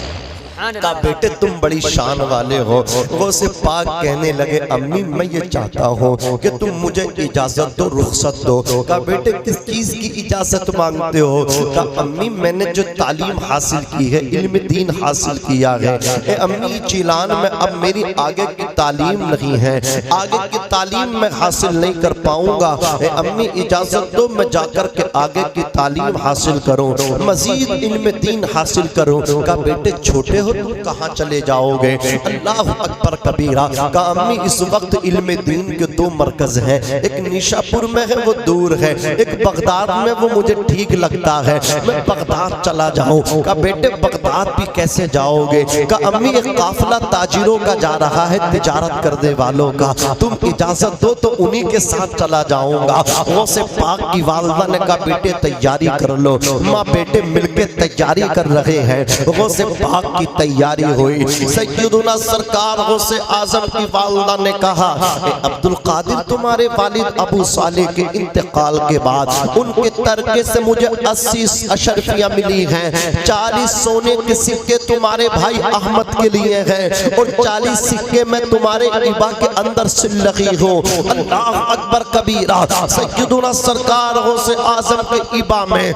[SPEAKER 1] कहा बेटे तुम बड़ी शान वाले हो। वो से पाक कहने लगे अम्मी मैं ये चाहता हूँ कि तुम मुझे इजाजत दो, रुखसत दो। कहा बेटे किस चीज की इजाजत मांगते हो। कहा अम्मी मैंने जो तालीम हासिल की है, इल्म दीन हासिल किया है, अम्मी चिलान में अब मेरी आगे की तालीम नहीं है, आगे की तालीम मैं हासिल नहीं कर पाऊंगा। अम्मी इजाजत दो मैं जाकर के आगे की तालीम हासिल करूँ, मजीद इल्म दीन हासिल करूँ। कहा बेटे छोटे हो तुम कहाँ चले जाओगे। अल्लाह अकबर कबीरा का अम्मी इस वक्त इल्म दीन के 2 मरकज हैं, एक निशापुर में है वो दूर है, एक बगदाद में वो मुझे ठीक लगता है, मैं बगदाद चला जाऊं। का बेटे बगदाद भी कैसे जाओगे। का अम्मी एक काफिला ताजिरों का जा रहा है, तिजारत करने वालों का, तुम इजाजत दो तो उन्हीं के साथ चला जाऊंगा। वो से पाक की वालदा ने कहा बेटे तैयारी कर लो। माँ बेटे मिलके तैयारी कर रहे हैं। वो से पाक की तैयारी हुई। सैयदना सरकार गौसे आजम की वालिदा ने कहा अब्दुल कादिर तुम्हारे वालिद अबू सालेह के इंतकाल के बाद उनके तरके से मुझे 80 अशरफियां मिली हैं, 40 सोने के सिक्के तुम्हारे भाई अहमद के लिए हैं और 40 सिक्के मैं तुम्हारे इबा के अंदर से लगी हूँ। अल्लाह अकबर कबीरा। सैयदना सरकार गौसे आजम के इबा में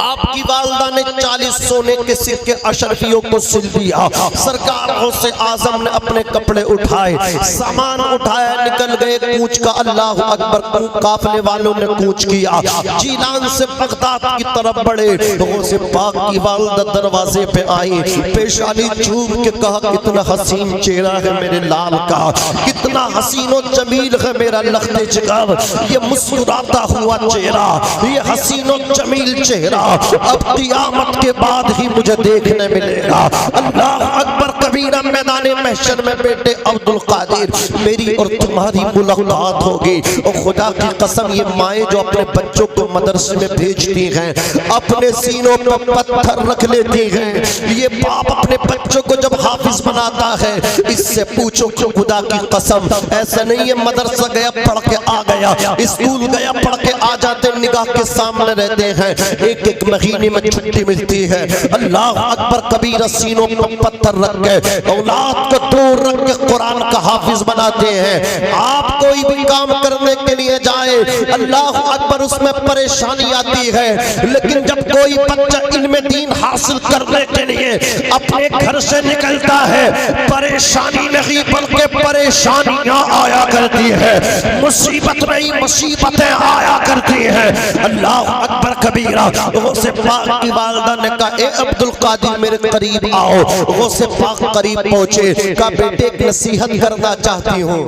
[SPEAKER 1] आपकी वालिदा ने 40 सोने के सिक्के अशरफियों को सिल दिया। सरकार गौसे आजम ने अपने कपड़े उठाए, सामान उठाया, निकल गए कूच का। अल्लाह अकबर। काफले वालों ने कूच किया, जीलान से बगदाद की तरफ बढ़े। गौसे पाक की वालिदा दरवाजे पे आई, पेशानी चूम के कहा कितना हसीन चेहरा है मेरे लाल का, कितना हसीन और जमील है मेरा लख्ते जिगर। ये मुस्कुराता हुआ चेहरा, ये हसीन और जमील चेहरा अब क़यामत के बाद ही मुझे देखने मिलेगा। अल्लाह अकबर। कबीरा मैदान महशर में बेटे अब्दुल कादिर मेरी और तुम्हारी मुलाकात होगी। और खुदा की कसम ये माएँ जो अपने बच्चों को मदरसे में भेजती हैं, अपने सीनों पर पत्थर रख लेती हैं, ये बाप अपने बच्चों को जब हाफिज बनाता है, इससे पूछो खुदा की कसम ऐसा नहीं है मदरसा गया पढ़ के आ गया, स्कूल गया पढ़ के आ जाते, निगाह के सामने रहते हैं, एक एक महीने में छुट्टी मिलती है। अल्लाह अकबर कबीरा सीनों पर पत्थर रख के औलाद को दूर रख के कुरान का हाफिज बनाते हैं। आप कोई भी काम करने के लिए जाए, अल्लाह अकबर उसमें परेशानी आती है, लेकिन जब कोई बच्चा इल्म दीन हासिल करने के लिए अपने घर से निकलता है, परेशानी नहीं बल्कि परेशानियां आया करती है, मुसीबत नहीं मुसीबतें आया करती है। अल्लाह अकबर कबीरा गौसे पाक की वालिदा ने कहा ए अब्दुल कादिर मेरे करीब आओ। गौसे पाक करीब पहुंचे, कहा बेटे एक नसीहत करना चाहती हूँ,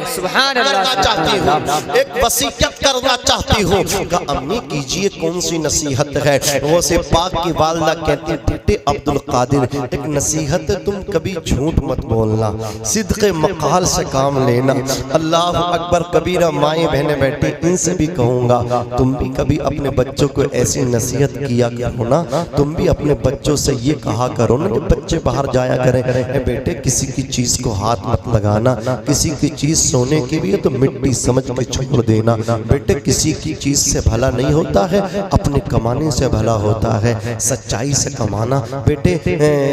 [SPEAKER 3] सुभान
[SPEAKER 1] करना
[SPEAKER 3] अल्लाह,
[SPEAKER 1] चाहती हूँ, एक वसीयत करना चाहती हूँ। कहा अम्मी कीजिए कौन सी नसीहत है। वो से पाक की वालिदा कहती बेटे अब्दुल कादिर एक नसीहत है, तुम कभी झूठ मत बोलना, सिद्क़े मकाल से काम लेना। अल्लाह अकबर कबीरा माएँ बहनें बैठी, इनसे भी कहूँगा तुम भी कभी अपने बच्चों को ऐसी नसीहत किया करो ना, तुम भी अपने बच्चों से ये कहा करो ना, जब बच्चे बाहर जाया करें बेटे किसी की चीज़ को हाथ मत लगाना, किसी की चीज़ सोने के लिए तो मिट्टी समझ के छोड़ देना, बेटे किसी की चीज से भला नहीं होता है, अपने कमाने से भला होता है, सच्चाई से कमाना बेटे,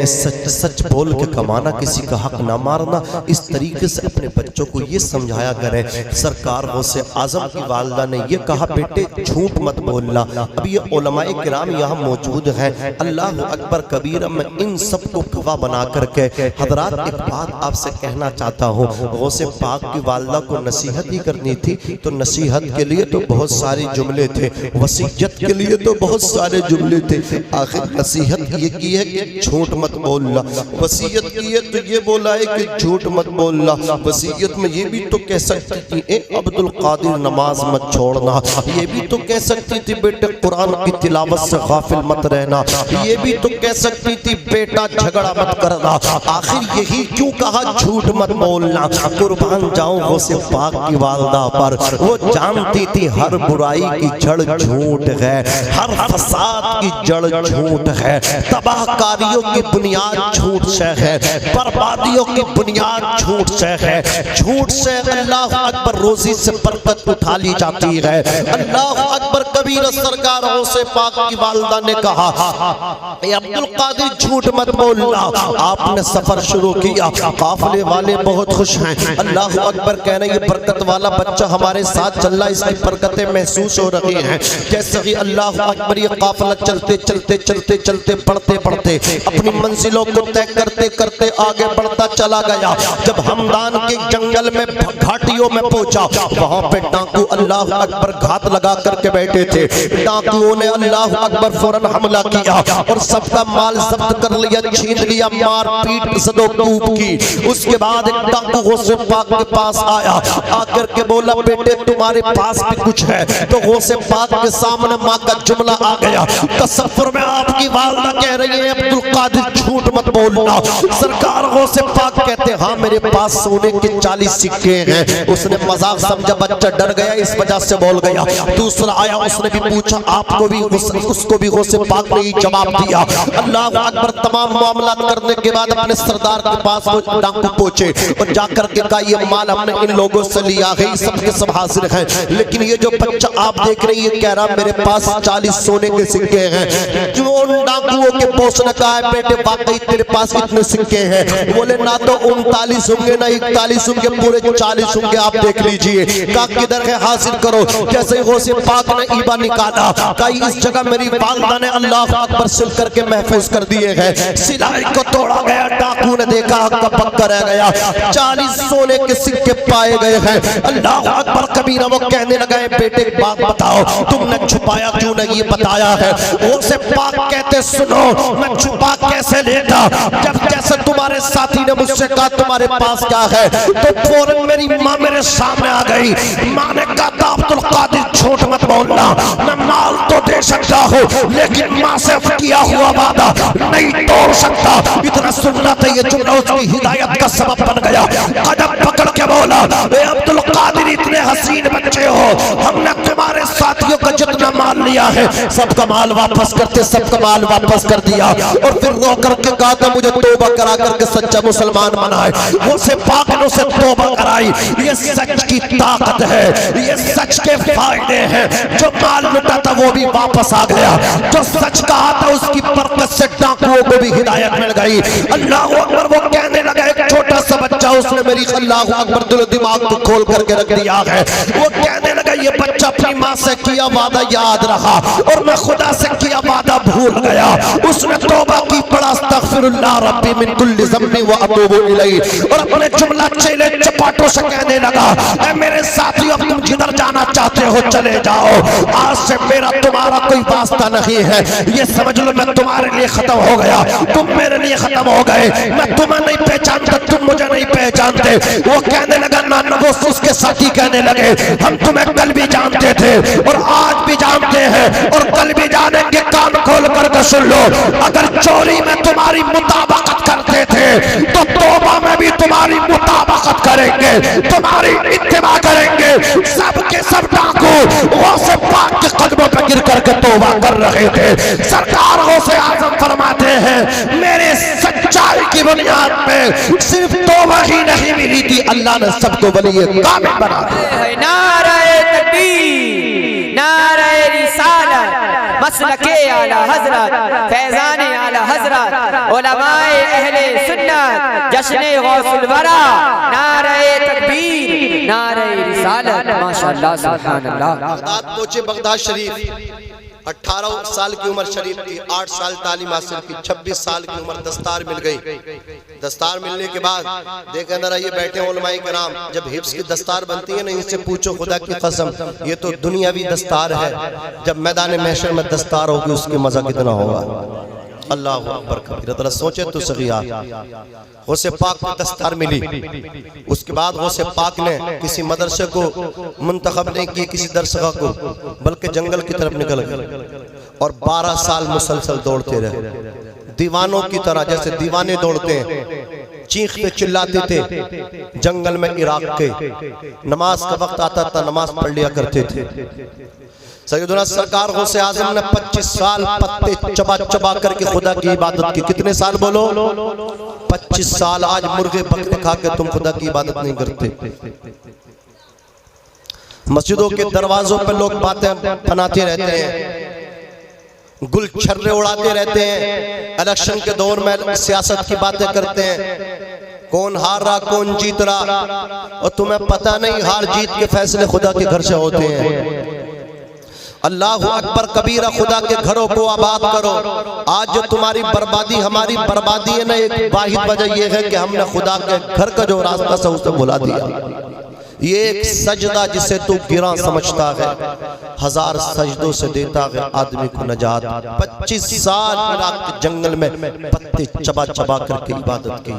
[SPEAKER 1] सच सच बोल के कमाना, किसी का हक ना मारना। इस तरीके से अपने बच्चों को ये समझाया करें। सरकार गौसे आजम की वालिदा ने ये कहा बेटे झूठ मत बोलना। अब ये उलमाए किराम यहाँ मौजूद हैं, अल्लाह अकबर कबीरा मैं इन सबको गवाह बना करके हजरात एक बात आपसे कहना चाहता हूँ। गौसे पाक की वालिदा को नसीहत ही करनी थी, तो नसीहत के लिए तो बहुत सारे जुमले थे, वसीयत के लिए तो बहुत सारे जुमले थे, आखिर नसीहत ये की है कि झूठ मत बोलना, वसीयत की है तो ये बोला है कि झूठ मत बोलना। वसीयत में ये भी तो कह सकती थी ए अब्दुल कादिर नमाज मत छोड़ना, ये भी तो कह सकती थी बेटे कुरान की तिलावत से गाफिल मत रहना, ये भी तो कह सकती थी बेटा झगड़ा मत करना। आखिर यही क्यों कहा झूठ मत बोलना। कुर्बान जाऊं गौसे पाक की वालिदा पर, वो जानती थी हर बुराई की जड़ झूठ है, हर फसाद की जड़ झूठ है, तबाहकारियों की बुनियाद झूठ से है, बर्बादियों की बुनियाद झूठ से है। झूठ से अल्लाह अकबर रोजी से बरकत उठा ली जाती है। अल्लाह अकबर कबीर सरकार गौसे पाक की वालिदा ने कहा अब्दुल कादिर झूठ मत बोलना। आपने सफर शुरू किया, काफिले वाले बहुत खुश हैं, अल्लाह अकबर कह रहे हैं ये बरकत वाला बच्चा हमारे साथ चल रहा है, इसकी बरकतें महसूस हो रही हैं। जैसे ही अल्लाह अकबर ये काफिला चलते चलते चलते चलते पढ़ते पढ़ते अपनी मंजिलों को तय करते करते आगे बढ़ता चला गया। जब हमदान के जंगल में घाटियों में पहुंचा, वहां पे डाकू अल्लाह अकबर घात लगा करके बैठे थे। डाकुओं ने अल्लाह अकबर फौरन हमला किया और सबका माल जब्त कर लिया, छीन लिया, मार पीट सदोकूब की। उसके बाद एक डाकू गौसे पाक के पास आया, आकर के बोला बेटे तुम्हारे पास भी कुछ है। तो गौसे पाक के सामने माँ का जुमला आ गया। तसव्वुर में आपकी वालिदा कह रही है अब्दुल कादिर झूठ मत बोलना। सरकार गौसे पाक कहते हाँ मेरे पास सोने के 40 सिक्के हैं। उसने मजाक समझा, बच्चा डर गया इस वजह से बोल गया। दूसरा आया, उसने भी पूछा, आपको भी उसको भी गौसे पाक ने जवाब दिया। अल्लाह अकबर तमाम मामला करने के बाद अपने सरदार के पास डाकू पहुंचे और जाकर के कहा ये माल हमने इन लोगों से लिया है, सबके सब हाजिर हैं, लेकिन ये जो बच्चा आप देख रही है कह रहा मेरे पास 40 सोने के सिक्के हैं। जो उन डाकुओं के बॉस ने कहा है बेटे वाकई तेरे पास इतने सिक्के हैं? बोले ना तो 39 होंगे ना 41 होंगे, पूरे 40 होंगे, आप देख लीजिए। कहा किधर है, हासिल करो। जैसे गौसे पाक ने ईबा निकाला, कहा इस जगह मेरी वालिदा ने अल्लाह अकबर सिल करके महफूज कर दिए हैं। सिलाई को तोड़ा गया, डाकू ने देखा हक्का पक्का रह गया, 40 सोने के सिक्के पाए गए हैं। अल्लाह अकबर कबीरा वो कहने लगा बेटे एक बात बताओ, तुमने छुपाया क्यों नहीं, ये बताया है। गौसे पाक कहते सुनो मैं छुपा कैसे लेता, जब जैसे तुम्हारे तुम्हारे साथी ने मुझसे कहा तुम्हारे पास क्या है, तो फौरन मेरी माँ मेरे सामने आ गई। माँ ने कहा अब्दुल कादिर झूठ मत बोलना, मैं माल तो दे सकता हूँ लेकिन माँ से किया हुआ वादा नहीं तोड़ सकता। इतना सुनना था, ये जुमला उसकी हिदायत का सबब बन गया। कदम पकड़ के बोला, अब्दुल कादिर इतने हसीन बच्चे हो, हमने तुम्हारे साथियों का जितना माल लिया है सबका माल वापस करते, सबका माल वापस कर दिया। और फिर रो करके कहा था मुझे तौबा करा करके सच्चा मुसलमान बनाए। उसे पाक ने उसे तौबा कराई। ये सच की ताकत है, ये सच के फायदे हैं। जो माल लुटा था वो भी वापस आ गया, जो सच कहा था उसकी बरकत से डाकुओं को भी हिदायत मिल गई। अल्लाह अकबर। वो कहने लगा एक छोटा सा बच्चा, उसने मेरी अल्लाह अकबर दिल दिमाग को खोल करके रख दिया है। वो कहने लगा ये बच्चा अपनी माँ से किया वादा याद रहा और मैं खुदा से किया वादा भूल गया। उसने तौबा की, पड़ा अस्तगफिरुल्लाह रब्बी मिन कुल्ली ज़म्बि व अतूबु इलैहि, और अपने जुमला चेले चपाटों से कहने लगा ऐ मेरे साथियों अब तुम जिधर जाना चाहते हो चले जाओ, आज से मेरा तुम्हारा कोई वास्ता नहीं है। ये समझ लो मैं तुम्हारे लिए खत्म हो गया, तुम मेरे लिए खत्म हो गए। मैं तुम्हें नहीं पहचानता, तुम मुझे नहीं पहचानते। वो कहने लगा ना, वो उसके साथी कहने लगे हम तुम्हें कल भी जानते थे और आज भी जानते हैं और कल भी जानेंगे। कान खोल कर सुन लो, अगर चोरी में तुम्हारी मुताबकत करते थे तो तौबा में भी तुम्हारी मुताबकत करेंगे, तुम्हारी इत्तिबा करेंगे। सब के सब डाकू गौसे पाक के कदमों पर गिर करके तौबा कर रहे थे। सरकार गौसे आजम फरमाते हैं मेरे सच्चाई की बुनियाद पे सिर्फ तौबा ही नहीं मिली थी, अल्लाह ने सबको वली कामिल बना दिया।
[SPEAKER 3] नारे तकबीर, नारे रिसालत, मसलके आला हजरत, फैज़ाने आला हजरत, उलमाए अहले सुन्नत, जश्ने गौसुल वरा, नारे तकबीर, नारे रिसालत। माशाअल्लाह, सुभान अल्लाह।
[SPEAKER 1] बगदाद पहुंचे, बगदाद शरीफ 18 साल की उम्र शरीफ की, 8 साल तालीम हासिल की, 26 साल की उम्र दस्तार मिल गई। दस्तार मिलने के बाद देखा जरा ये बैठे उलमाए कराम, जब हिफ्स की दस्तार बनती है ना, इनसे पूछो खुदा की कसम ये तो दुनियावी दस्तार है, जब मैदान महशर में दस्तार होगी उसकी मजा कितना होगा। अल्लाह अकबर कबीरा। सोचे तो सही गौसे पाक को दस्तार मिली, उसके बाद गौसे पाक ने किसी मदरसे को मुंतखब नहीं किया, किसी दरसगाह को, बल्कि जंगल की तरफ निकल गए और 12 साल मुसलसल दौड़ते रहे, दीवानों की तरह, जैसे दीवाने दौड़ते हैं, चीखते चिल्लाते थे। जंगल में इराक के नमाज का वक्त आता था, नमाज पढ़ लिया करते थे। सैयदना सरकार गौसे आजम ने 25 साल पत्ते चबा चबा करके खुदा की इबादत की। कितने साल बोलो? 25 साल। आज मुर्गे बकरे खा के तुम खुदा की इबादत नहीं करते। मस्जिदों के दरवाजों पर लोग बातें बनाते रहते हैं, गुल छर्रे उड़ाते रहते हैं, इलेक्शन के दौर में सियासत की बातें करते हैं, कौन हार रहा कौन जीत रहा, और तुम्हें पता नहीं हार जीत के फैसले खुदा के घर से होते हैं। अल्लाह अकबर कबीरा। खुदा के घरों को आबाद करो। आज जो तुम्हारी बर्बादी हमारी बर्बादी है ना, एक वाहिद वजह यह है कि हमने खुदा के घर का जो रास्ता था उसे भुला दिया। ये एक सजदा जिसे तू गिरा समझता है, 1000 सजदों से देता है आदमी को नजात। 25 साल इराक के जंगल में पत्ते चबा चबा करके इबादत की।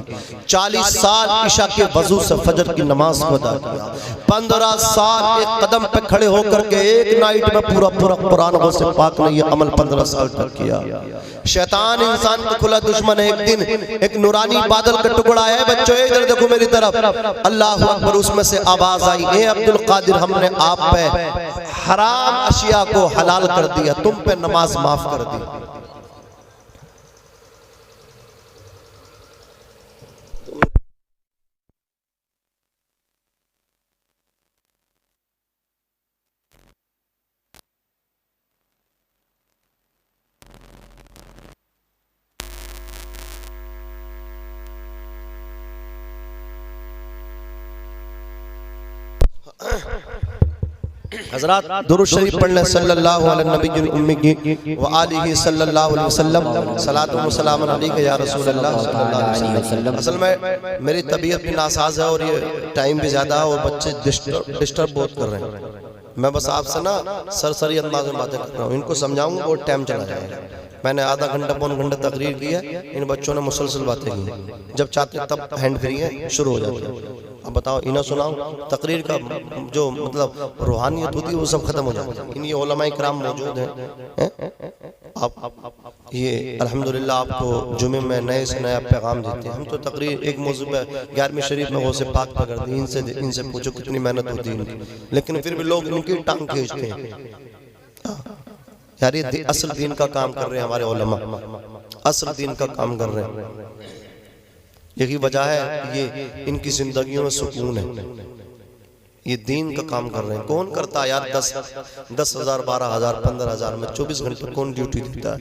[SPEAKER 1] 40 साल इशा के वजू से फजर की नमाज को अदा किया। 15 साल एक कदम पे खड़े होकर के एक नाइट में पूरा पूरा कुरान गौसे पाक ने ये अमल 15 साल तक किया। शैतान इंसान का खुला दुश्मन है। एक दिन एक नूरानी बादल का टुकड़ा है, बच्चों इधर देखो मेरी तरफ। अल्लाह अकबर। उसमें से आवाज आई, ए अब्दुल कादिर, हमने आप पे हराम अशिया को हलाल कर दिया, तुम पे नमाज माफ कर दी। हज़रात दुरूद शरीफ पढ़ लें सल्लल्लाहु अलैहि नबी उम्मी की व आलिहि सल्लल्लाहु अलैहि वसल्लम। सलातु व सलाम अलैका या रसूलल्लाह सल्लल्लाहु अलैहि वसल्लम। असल में मेरी तबीयत भी नासाज है और ये टाइम भी ज़्यादा है और बच्चे डिस्टर्ब बहुत कर रहे हैं। मैं बस आपसे ना सरसरी अंदाज में बातें कर रहा हूँ, इनको समझाऊंगा और टाइम चला जाएगा। मैंने आधा घंटा पौन घंटा तकरीर की है, इन बच्चों ने मुसलसल बातें की, जब चाहते तब हैंड फ्री है शुरू हो जाती है। अब बताओ इन्हें सुनाओ, तकरीर का जो मतलब रूहानियत होती है वो सब खत्म हो जाती है। इन ये उलमा इकराम मौजूद हैं, आप ये अल्हम्दुलिल्लाह आपको जुमे में नए से नया पैगाम देते हैं। हम तो तकरीर एक मौजू पे 11वीं शरीफ में गौसे पाक पकड़ दी, इनसे पूछो कितनी मेहनत होती है इनकी, लेकिन फिर भी लोग इनकी टांग खींचते हैं। यार ये असल दीन का काम कर रहे हैं हमारे उलमा, असल दीन का काम कर रहे हैं। यही वजह है ये इनकी जिंदगियों में सुकून है, ये दीन का काम कर रहे हैं। कौन करता है यार 10,000 12,000 15,000 में 24 घंटे कौन ड्यूटी देता है?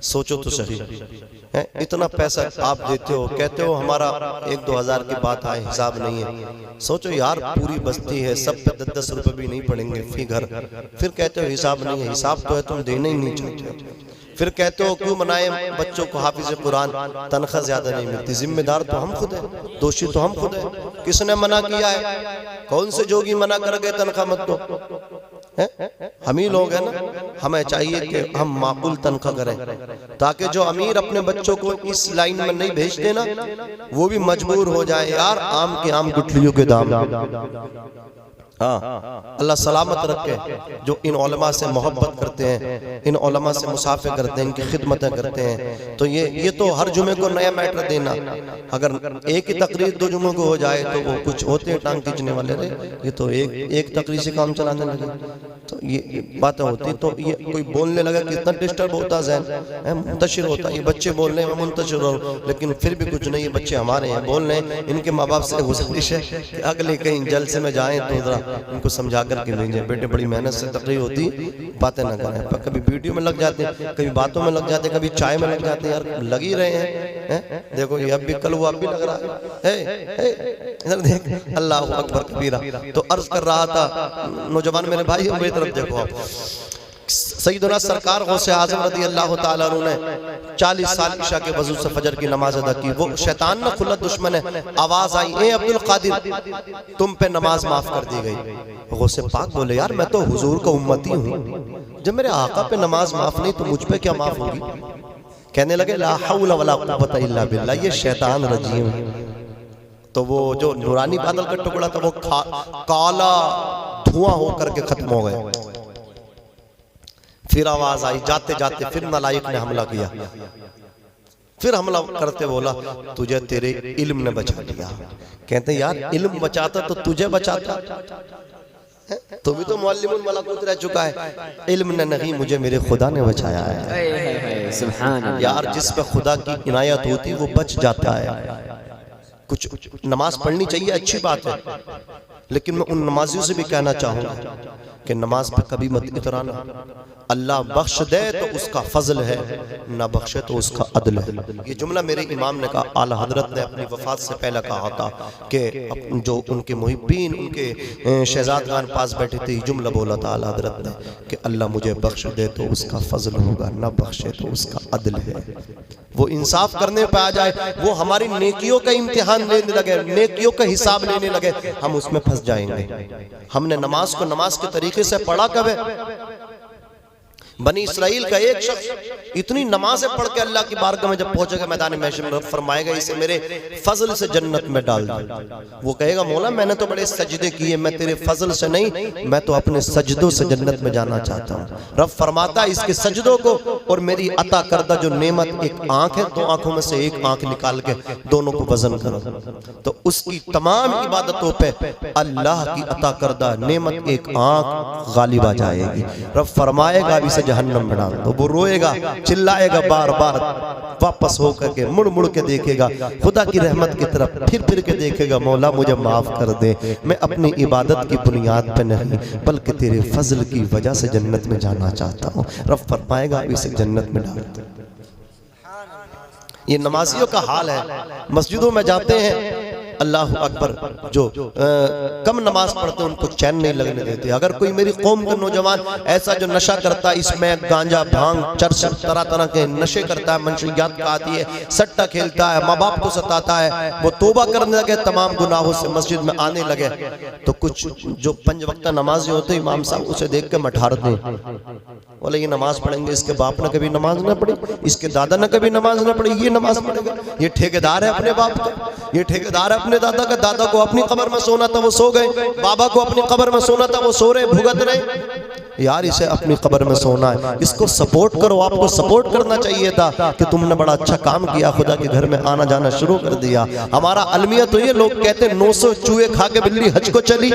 [SPEAKER 1] सोचो तो सही है। इतना पैसा आप देते हो, कहते हो हमारा 1-2 हज़ार की बात आए, हिसाब नहीं है। सोचो यार पूरी बस्ती है, सब पे 10-10 रुपए भी नहीं पड़ेंगे फी घर, फिर कहते हो हिसाब नहीं है। हिसाब तो है, तुम देने ही नहीं चाहते। फिर कहते हो क्यों मनाए बच्चों को हाफिज कुरान, तनख्वाह ज्यादा नहीं मिलती। जिम्मेदार तो हम खुद हैं, दोषी तो हम खुद हैं। किसने मना किया है? कौन से जोगी मना कर गए तनख्वाह मत दो? हम ही लोग हैं ना। हमें चाहिए कि हम माकूल तनख्वाह करें, ताकि जो अमीर अपने बच्चों को इस लाइन में नहीं भेजते ना, वो भी मजबूर हो जाए। यार आम के आम गुठलियों के दाम। हाँ, अल्लाह सलामत रखे जो इन उलमा से मोहब्बत करते हैं, इन उलमा से मुसाफे करते हैं, इनकी खिदमतें करते हैं। तो ये तो हर जुमे को नया मैटर देना, अगर एक ही तकरीर 2 जुमों को हो जाए तो वो कुछ होते हैं टांग खींचने वाले। रे ये तो एक तकरीर से काम चलाने लगे, तो ये बातें होती। तो ये कोई बोलने लगा कितना डिस्टर्ब होता है, मुंतशिर होता है। ये बच्चे बोल रहे हैं मुंतशिर हो, लेकिन फिर भी कुछ नहीं, ये बच्चे हमारे हैं, बोल रहे हैं। इनके माँ बाप से गुजारिश है कि अगले कहीं जलसे में जाएं तो जरा इनको समझा कर के भेजें, बेटे बड़ी मेहनत से तकरीर होती, बातें ना करें। कभी वीडियो में लग जाते हैं, कभी बातों में लग जाते हैं, कभी चाय में लग जाते हैं। यार लग ही रहे हैं। देखो ये अब भी कल वो अब भी लग रहा है। इधर देख, अल्लाह अकबर कबीरा। तो अर्ज कर रहा था नौजवान मेरे भाई, मेरी तरफ देखो आप। सैयदना सरकार गौसे आज़म रज़ी अल्लाह ताला अन्हु ने 40 साल ईशा के वजू से फजर की नमाज अदा की। वो शैतान ना खुला दुश्मन है, आवाज आई, ए अब्दुल कादिर तुम पे नमाज माफ कर दी गई। गौसे पाक बोले यार मैं तो हुजूर का उम्मती हूँ, जब मेरे आका पे नमाज माफ नहीं तो मुझ पे क्या माफ होगी? कहने लगे ला हौला वला कुव्वता इल्ला बिल्लाह, ये शैतान रजीम। तो वो जो नूरानी बादल का टुकड़ा था वो काला धुआं होकर के खत्म हो गया। फिर आवाज आई, जाते जाते फिर नालायक ने हमला किया। फिर हमला करते बोला तुझे तेरे इल्म ने बचा लिया। कहते यार इल्म बचाता तो तुझे बचाता, तो भी तो मुअल्लिमुल मलाकुत रह चुका है। इल्म ने नहीं, मुझे मेरे खुदा ने बचाया है।
[SPEAKER 2] सुभान अल्लाह।
[SPEAKER 1] यार जिस पे खुदा की इनायत होती वो बच जाता है। कुछ नमाज पढ़नी चाहिए, अच्छी बात है, लेकिन मैं उन नमाजियों से भी कहना चाहूंगा कि नमाज पे कभी मत इतराना। अल्लाह बख्श दे तो उसका फजल है, ना बख्शे तो उसका अदल है। ये जुमला मेरे इमाम ने कहा, आला हजरत ने अपनी वफात से पहले कहा था कि जो उनके मुहिब्बीन उनके शहजादगान पास बैठे थे, जुमला बोला था आला हजरत ने कि अल्लाह मुझे बख्श दे तो उसका फजल होगा, ना बख्शे तो उसका अदल है। वो इंसाफ करने पे आ जाए, वो हमारी नेकियों का इम्तिहान लेने लगे, नेकियों का हिसाब लेने लगे, हम उसमें फंस जाएंगे। हमने नमाज को नमाज के तरीके से पढ़ा कब है? बनी इस्राइल का एक शख्स इतनी नमाजें पढ़ के अल्लाह की बारगाह में जब पहुंचेगा मैदान महशर में, फरमाएगा इसे मेरे फजल से जन्नत में डाल दे। वो कहेगा मौला मैंने तो बड़े सजदे किए, मैं तेरे फजल से नहीं, मैं तो अपने सजदों से जन्नत में जाना चाहता हूँ। रब फरमाता है इसके सजदों को और मेरी अता करदा जो नेमत एक आंख है, 2 आंखों में से एक आंख निकाल के दोनों को वजन करो, तो उसकी तमाम इबादतों पे अल्लाह की अता करदा नेमत एक आंख गालिब आ जाएगी। रब फरमाएगा इसे जहन्नम में डाल दो। वो रोएगा, चिल्लाएगा, बार बार वापस होकर के मुड़ मुड़ के देखेगा खुदा की रहमत की तरफ, फिर के देखेगा मौला मुझे माफ कर दे, मैं अपनी इबादत की बुनियाद पे नहीं बल्कि तेरे फजल की वजह से जन्नत में जाना चाहता हूँ। रब फरमाएगा इसे जन्नत में डाल दो। ये नमाजियों का हाल है। मस्जिदों में जाते हैं अल्लाह अकबर, जो कम नमाज पढ़ते उनको चैन नहीं लगने देते। अगर कोई मेरी कौम का नौजवान ऐसा जो नशा करता है, इसमें गांजा भांग चरस तरह तरह के नशे करता है, मंशियात का आती है, सट्टा खेलता है, माँ बाप को सताता है, वो तौबा करने लगे, तमाम गुनाहों से मस्जिद में आने लगे, तो कुछ जो 5 वक्त नमाजी होते इमाम साहब उसे देख के मठारते, बोले ये नमाज पढ़ेंगे, इसके बाप ने कभी नमाज न पढ़ी, इसके दादा ने कभी नमाज न पढ़ी, ये नमाज पढ़ेगा, ये ठेकेदार है अपने बाप का, ये ठेकेदार है अपने दादा का। दादा को अपनी कब्र में सोना था वो सो गए, बाबा को अपनी कब्र में सोना था वो सो रहे, भुगत रहे। यार इसे अपनी कब्र में सोना है, इसको सपोर्ट करो। आपको सपोर्ट करना चाहिए था कि तुमने बड़ा अच्छा काम किया, खुदा के घर में आना जाना शुरू कर दिया। हमारा अलमिया तो ये लोग कहते 900 चूहे खा के बिल्ली हज को चली,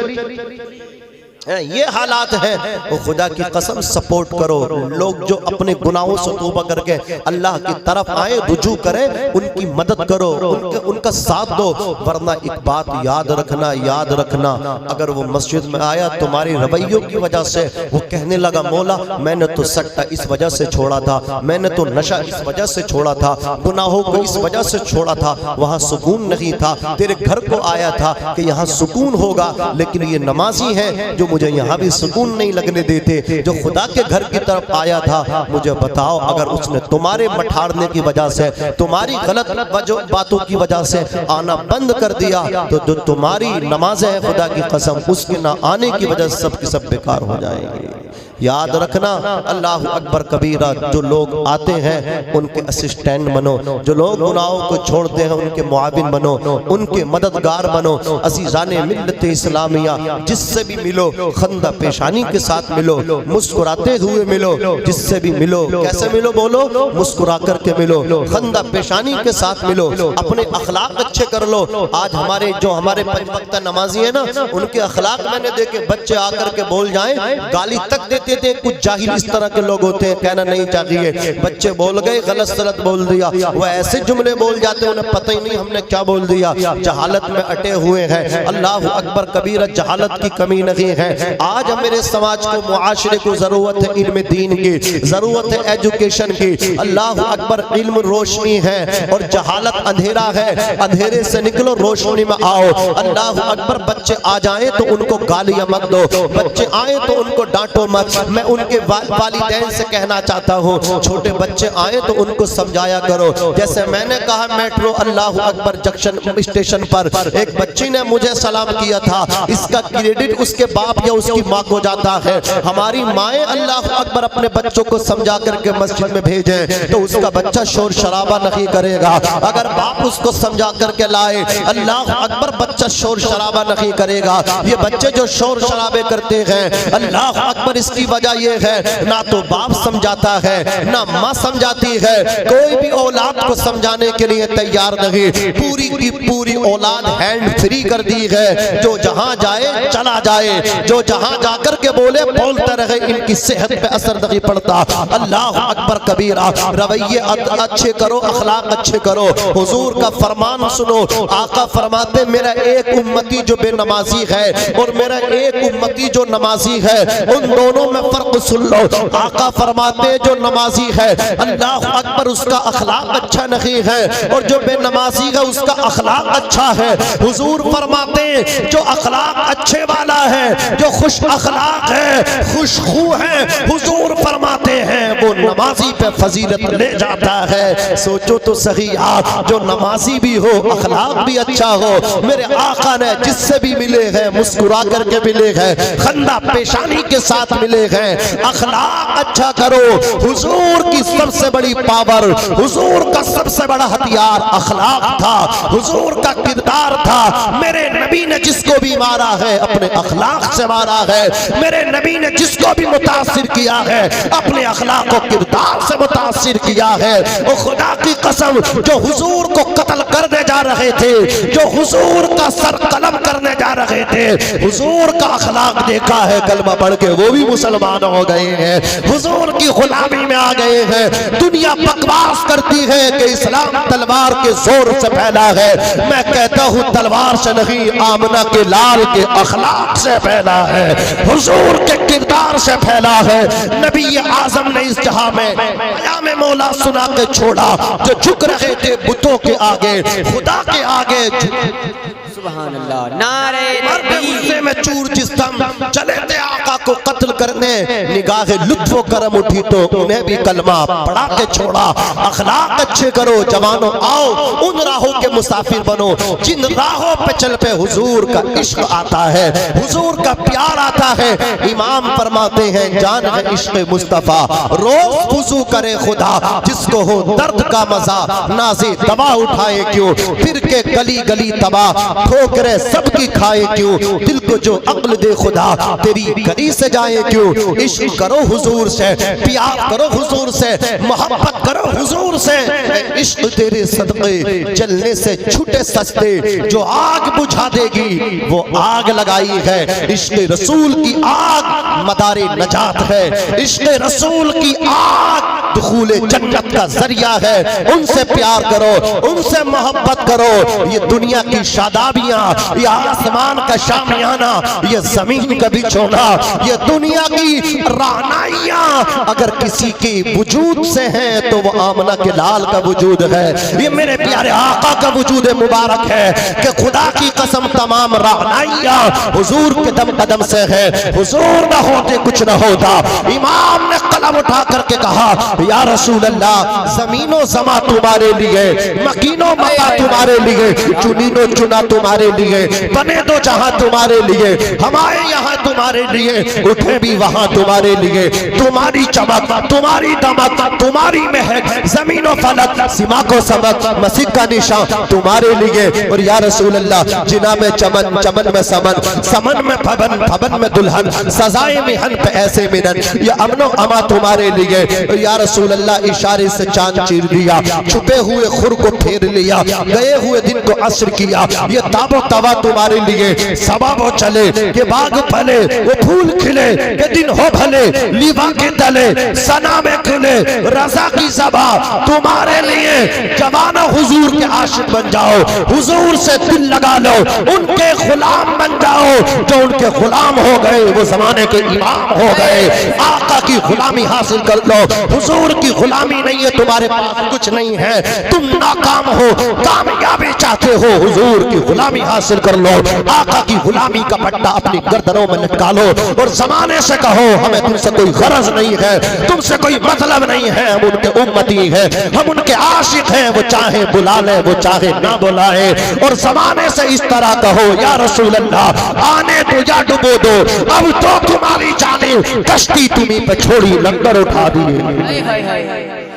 [SPEAKER 1] ये हालात है। वो खुदा की कसम सपोर्ट करो। लोग जो अपने गुनाहों से तौबा करके अल्लाह की तरफ आए, रुजू करें, उनकी मदद करो, उनका साथ दो। वरना एक बात याद रखना, अगर वो मस्जिद में आया तुम्हारी रवैयों की वजह से, वो कहने लगा मौला मैंने तो सट्टा इस वजह से छोड़ा था, मैंने तो नशा इस वजह से छोड़ा था, गुनाहों को इस वजह से छोड़ा था, वहाँ सुकून नहीं था, तेरे घर को आया था कि यहाँ सुकून होगा, लेकिन ये नमाजी है जो मुझे यहाँ भी सुकून नहीं लगने देते। जो खुदा के घर की तरफ आया था, मुझे बताओ अगर उसने तुम्हारे मठारने की वजह से, तुम्हारी गलत बातों की वजह से आना बंद कर दिया, तो जो तुम्हारी नमाजें हैं खुदा की कसम उसके ना आने की वजह से सब की सब बेकार हो जाएंगे। याद रखना, अल्लाह अकबर कबीरा। जो लोग आते हैं उनके असिस्टेंट बनो, जो लोग गुनाहों को छोड़ते हैं उनके मुआविन बनो, उनके मददगार बनो। अज़ीज़ाने मिल्लत इस्लामिया, जिससे भी मिलो खंदा पेशानी के साथ मिलो, मुस्कुराते हुए मिलो, जिससे भी मिलो कैसे मिलो बोलो, मुस्कुरा करके मिलो, खंदा पेशानी के साथ मिलो, अपने अखलाक अच्छे कर लो। आज हमारे 5 वक्त नमाजी है ना, उनके अखलाक मैंने देखे, बच्चे आकर के बोल जाएं, गाली तक देते थे। कुछ जाहिल इस तरह के लोग होते हैं, कहना नहीं चाहिए, बच्चे बोल गए गलत सलत बोल दिया, वो ऐसे जुमले बोल जाते हैं उन्हें पता ही नहीं हमने क्या बोल दिया, जहालत में अटे हुए हैं। अल्लाह अकबर कबीरा, जहालत की कमी नहीं है। आज मेरे समाज को, मुआशरे को जरूरत है इल्म दीन की, जरूरत है एजुकेशन की। अल्लाह अकबर, इल्म रोशनी है और जहालत अंधेरा है, अंधेरे से निकलो रोशनी में आओ। अल्लाह अकबर, बच्चे आ जाए तो उनको गालियां मत दो, बच्चे आए तो उनको डांटो मत। मैं उनके वालिदैन से कहना चाहता हूँ, छोटे बच्चे आए तो उनको समझाया करो। जैसे मैंने कहा मेट्रो अल्लाह अकबर जंक्शन स्टेशन पर एक बच्ची ने मुझे सलाम किया था, इसका क्रेडिट उसके बाप या उसकी माँ को जाता है। हमारी माएँ अल्लाह अकबर अपने बच्चों को समझा करके मस्जिद में भेजें तो उसका बच्चा शोर शराबा नहीं करेगा। अगर बाप उसको समझा करके लाए, अल्लाह अकबर, बच्चा शोर शराबा नहीं करेगा। ये बच्चे जो शोर शराबे करते हैं, अल्लाह अकबर, इसकी वजह यह है ना तो बाप समझाता है ना माँ समझाती है, कोई भी औलाद को समझाने के लिए तैयार नहीं। पूरी की पूरी औलाद हैंड फ्री कर दी है, जो जहां जाए चला जाए, जो जहां जाकर के बोले बोलते रहे, इनकी सेहत पे असर नहीं पड़ता। अल्लाह अकबर कबीरा, रवैये अच्छे करो, अखलाक अच्छे करो। हुजूर का फरमान सुनो, आका फरमाते मेरा एक उम्मती जो बेनमाजी है और मेरा एक उम्मती जो नमाजी है, उन दोनों में फर्क सुन लो। आका फरमाते जो नमाजी है अल्लाह अकबर, उसका अखलाक अच्छा नहीं है, और जो बेनमाजी है उसका अखलाक अच्छा है। हुजूर फरमाते जो अखलाक अच्छे वाला है, जो खुश अखलाक है, खुशखू है, हुजूर फरमाते हैं वो नमाजी पे फजीलत ले जाता है। सोचो तो सही, आप जो नमाजी भी हो, अखलाक भी अच्छा हो, मेरे आका ने जिससे भी मिले हैं मुस्कुरा करके मिले हैं, खंदा पेशानी के साथ मिले हैं। अखलाक अच्छा करो। हुजूर की सबसे बड़ी पावर, हुजूर का सबसे बड़ा हथियार अखलाक था, हुजूर का किरदार था। मेरे नबी ने जिसको भी मारा है अपने अखलाक से मारा है, मेरे नबी ने जिसको भी मुतासिर किया है अपने अखलाक और किरदार से मुतासिर किया है। और खुदा की कसम, जो हुजूर को कत्ल करने जा रहे थे, जो हुजूर का सर कलम करने जा रहे थे, हुजूर का अखलाक देखा है, कलमा पढ़ के वो भी मुसलमान हो गए हैं, हुजूर की गुलामी में आ गए हैं। दुनिया बकवास करती है कि इस्लाम तलवार के जोर से फैला है, मैं कहता हूँ तलवार से नहीं, आमना के लाल के अखलाक से फैला है, हुजूर के किरदार से फैला है। नबी आजम ने इस जहां में कयाम मौला सुना के छोड़ा, जो झुक रहे थे बुतों के आगे, खुदा के आगे।
[SPEAKER 3] सुभान अल्लाह, नारे
[SPEAKER 1] गुस्से में चूर जिस्म चले थे आका को कत्ल करने, निगाहे लुत्फो करम उठी तो उन्हें भी कलमा पढ़ा के छोड़ा। अखलाक अच्छे करो जवानों, आओ उन राहों के मुसाफिर बनो जिन राहों पे चल पे हुजूर का इश्क आता है, हुजूर का प्यार आता है। इमाम फरमाते हैं जान है इश्क मुस्तफा, रोज वुजू करे खुदा, जिसको हो दर्द का मजा नाज़े दवा उठाए क्यों, फिर के गली गली तबाह ठोकरे सबकी खाए क्यों, दिल को जो अक्ल दे खुदा तेरी गली से जाए क्यों। इश्क करो हुजूर से, प्यार करो हुजूर से, मोहब्बत करो हुजूर से। इश्क तेरे सदक़े जलने से छूटे सस्ते, जो आग बुझा देगी वो आग लगाई है। इश्क रसूल की आग मदारे नजात है, इश्क रसूल की आग दुखूले जन्नत का जरिया है। उनसे प्यार करो, उनसे मोहब्बत करो। ये दुनिया की शादाबियां, ये आसमान का शामियाना, ये जमीन का बिछोना, ये दुनिया की रानाइयां अगर किसी के वजूद से हैं तो वो आमना के लाल का वजूद है। ये मेरे प्यारे आका का वजूद मुबारक है कि खुदा की कसम तमाम रानाइयां हुजूर के दम कदम से है। हुजूर न होते कुछ न होता। इमाम ने कलम उठा करके कहा या रसूल अल्लाह, जमीनो जमा तुम्हारे लिए, मकीनो मका तुम्हारे लिए, चुनीनो चुना तुम्हारे लिए, बने दो जहां तुम्हारे लिए, हमारे यहाँ तुम्हारे लिए, उठे भी वहां तुम्हारे लिए। तुम्हारी चमक, तुम्हारी दमक, तुम्हारी महक, जमीनो फलक, सीमा को सबक, मस्जिद का निशान तुम्हारे लिए। और या रसूल अल्लाह, जिना में चमन, चमन में समन, समन में फबन, फबन में दुल्हन, सजाए मिहन पे ऐसे मिनन, ये अमनो अमा तुम्हारे लिए। और या रसूल अल्लाह, इशारे से चांद चीर दिया, छुपे हुए खुर को फेर लिया, गए हुए दिन को असर किया। ये ताबो तवा तुम्हारे लिए, सबाबो चले के बाग फले, वो फूल खिले के दिन हो भले, लीवा के तले सना में खिले, रजा की ज़बा तुम्हारे लिए। जवाना हुजूर के आशिक बन जाओ, हुजूर से दिल लगा लो, उनके गुलाम बन जाओ। जो उनके गुलाम हो गए वो जमाने के इमाम हो गए। आका की गुलामी हासिल कर लो, हुजूर की गुलामी नहीं है तुम्हारे पास कुछ नहीं है। तुम नाकाम हो, कामयाबी चाहते हो, हुजूर की गुलामी हासिल कर लो। आका की गुलामी का पट्टा अपनी गर्दनों में लटका लो और जमाने से कहो हमें तुमसे कोई गरज नहीं है, तुमसे कोई मतलब नहीं है, हम उनके उम्मती हैं, हम उनके आशिक हैं। वो चाहे बुला ले, वो चाहे ना बुलाए। और जमाने से इस तरह कहो या रसूल अल्लाह, आने दो या डुबो दो, अब तो तुम्हारी जाने कश्ती तुम्हीं पे छोड़ी, लंगर उठा दिए।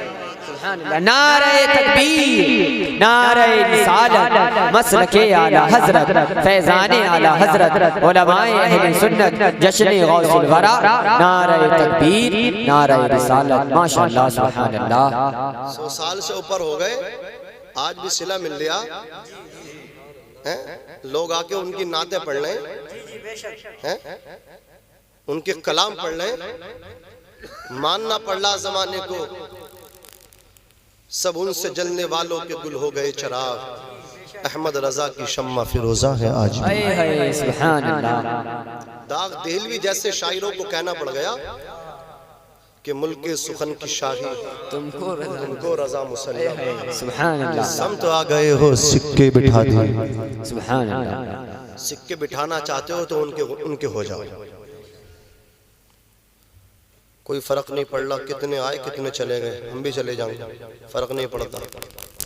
[SPEAKER 3] नारे तकबीर, नारे रिसालत, मसलके आला हजरत, फैजाने आला हजरत, उलमाए अहले सुन्नत, जश्न गौसुल वरा। नारे तकबीर, नारे रिसालत, माशाअल्लाह सुभान अल्लाह।
[SPEAKER 1] 100 साल से ऊपर हो गए, आज भी सिला मिल गया है। लोग आके उनकी नाते पढ़ लें हैं, उनके कलाम पढ़ लें, मानना पड़ला जमाने को, सब उनसे जलने वालों के गुल हो गए चराग। अहमद रजा की शम्मा फिरोजा है आज भी।
[SPEAKER 3] सुभान अल्लाह।
[SPEAKER 1] दाग देहलवी जैसे शायरों को कहना पड़ गया कि मुल्क सुखन की शाही तुमको रजा मुसल्लम।
[SPEAKER 3] सुभान अल्लाह।
[SPEAKER 1] समत आ गए हो सिक्के बिठा दिए।
[SPEAKER 3] सुभान अल्लाह।
[SPEAKER 1] सिक्के बिठाना चाहते हो तो उनके हो जाओ, कोई फर्क नहीं पड़ता कितने आए कितने चले गए, हम भी चले जाएंगे, फर्क नहीं पड़ता।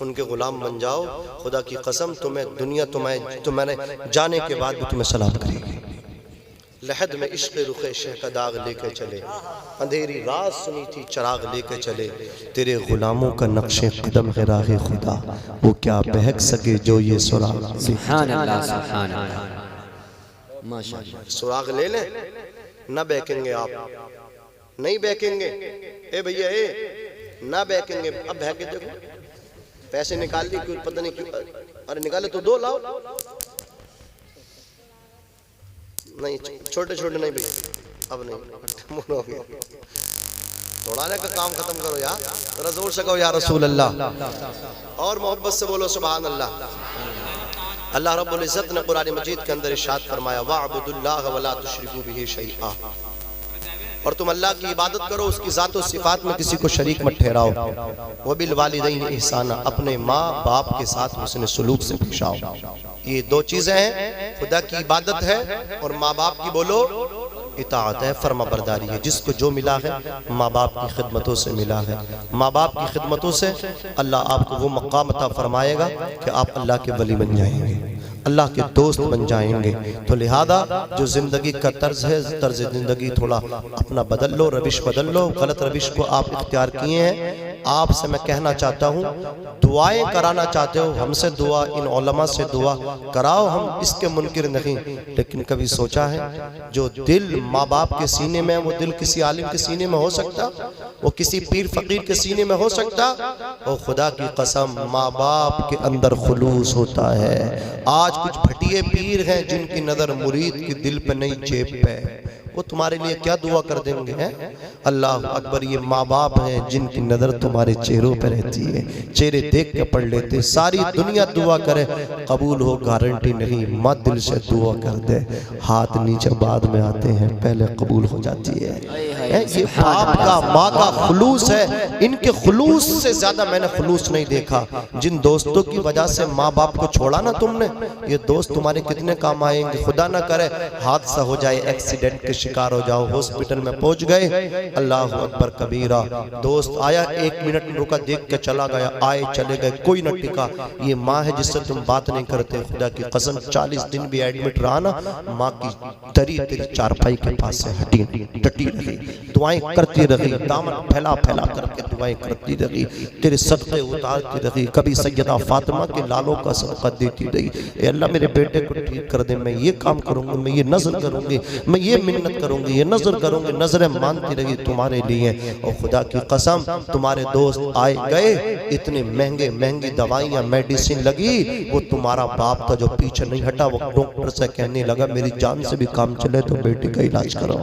[SPEAKER 1] उनके गुलाम बन जाओ। खुदा की कसम तुम्हें दुनिया तुम्हारे जाने के बाद भी तुम्हें सलाम करेगी। लहद में इश्क रुखे शह का दाग लेके चले, अंधेरी रात सुनी थी चराग लेके चले। तेरे गुलामों का नक्शे कदम है राह खुदा, वो क्या बहक सके जो ये सुराग।
[SPEAKER 3] सुभान अल्लाह, सुभान अल्लाह, माशाअल्लाह।
[SPEAKER 1] सुराग ले लें, न बहकेंगे आप, नहीं बहकेंगे। ए भैया ए, ना बहकेंगे। अब बहके देखो, पैसे निकाल ली, क्यों पता नहीं क्यों। अरे निकाले तो 2 लाओ। नहीं छोटे छोटे नहीं भाई, अब नहीं हो गया। दौड़ाने का काम खत्म करो यार, जरा जोर से कहो या रसूल अल्लाह, और मोहब्बत से बोलो सुभान अल्लाह। अल्लाह रब्बुल इज्जत ने कुरान मजीद के अंदर इरशाद फरमाया, वअब्दुल्लाह वला तुशरिकू बिही शैआ। और तुम अल्लाह की इबादत करो, उसकी ज़ात और सिफात में किसी को शरीक मत ठहराओ। वो बिल वालिदैन ihसाना, अपने माँ बाप के साथ हुस्न सलूक से पेश आओ। ये दो चीज़ें हैं, खुदा की इबादत है और माँ बाप की बोलो इताअत है, फर्मा बरदारी है। जिसको जो मिला है माँ बाप की खिदमतों से मिला है। माँ बाप की खिदमतों से अल्लाह आपको वो मकाम अता फरमाएगा कि आप अल्लाह के वली बन जाएंगे, अल्लाह के दोस्त बन जाएंगे। तो लिहाजा जो ज़िंदगी का तर्ज है, तर्ज ज़िंदगी थोड़ा अपना बदल लो, रविश बदल लो। गलत रविश को आप इख्तियार किए हैं। आपसे मैं कहना चाहता हूँ, दुआएं कराना चाहते हो हमसे दुआ, इन उलमा से दुआ कराओ, हम इसके मुनकिर नहीं। लेकिन कभी सोचा है जो दिल माँ बाप के सीने में, वो दिल किसी आलिम के सीने में हो सकता, वो किसी पीर फकीर के सीने में हो सकता? और खुदा की कसम माँ बाप के अंदर खुलूस होता है। आज कुछ भटिए पीर हैं जिनकी नज़र मुरीद की दिल पे नहीं जेब पे, वो तुम्हारे लिए क्या दुआ कर देंगे हैं? अल्लाह अकबर। ये माँ बाप हैं जिनकी नज़र तुम्हारे चेहरों पे रहती है, चेहरे देख के पढ़ लेते। सारी दुनिया दुआ करे कबूल हो गारंटी नहीं, मत दिल से दुआ कर दे, हाथ नीचे बाद में आते हैं, पहले कबूल हो जाती है। ये बाप का माँ का खुलूस है। इनके खुलूस से ज्यादा मैंने खुलूस नहीं देखा। जिन दोस्तों की वजह से माँ बाप को छोड़ा ना तुमने, ये दोस्त तुम्हारे कितने काम आएंगे। खुदा ना करे हादसा हो जाए, एक्सीडेंट के शिकार हो जाओ, हॉस्पिटल में पहुंच गए, अल्लाह अकबर कबीरा। दोस्त आया 1 मिनट रुका, देख के चला गया, आए चले गए, कोई न टिका। ये माँ है जिससे तुम बात नहीं करते। खुदा की कसम 40 दिन भी एडमिट रहा ना, माँ की दरी तेरी चारपाई के पास से हटी टटी रही, दुआएं करती रही, दामन फैला फैला करके दुआएं करती रही, तेरे सदक़े उतारती रही। कभी सैयदा फातिमा के लालों का सदका देती रही, ए अल्लाह मेरे बेटे को ठीक कर दे, मैं ये काम करूंगी, मैं ये नजर करूंगी, मैं ये मिन्नत करूंगी, ये नजर करूंगी। नजरें मानती रही तुम्हारे लिए। और खुदा की कसम तुम्हारे दोस्त आए गए, इतने महंगे महंगी दवाइयाँ मेडिसिन लगी, वो तुम्हारा बाप था जो पीछे नहीं हटा। वो डॉक्टर से कहने लगा मेरी जान से भी काम चले तो बेटे का इलाज करो।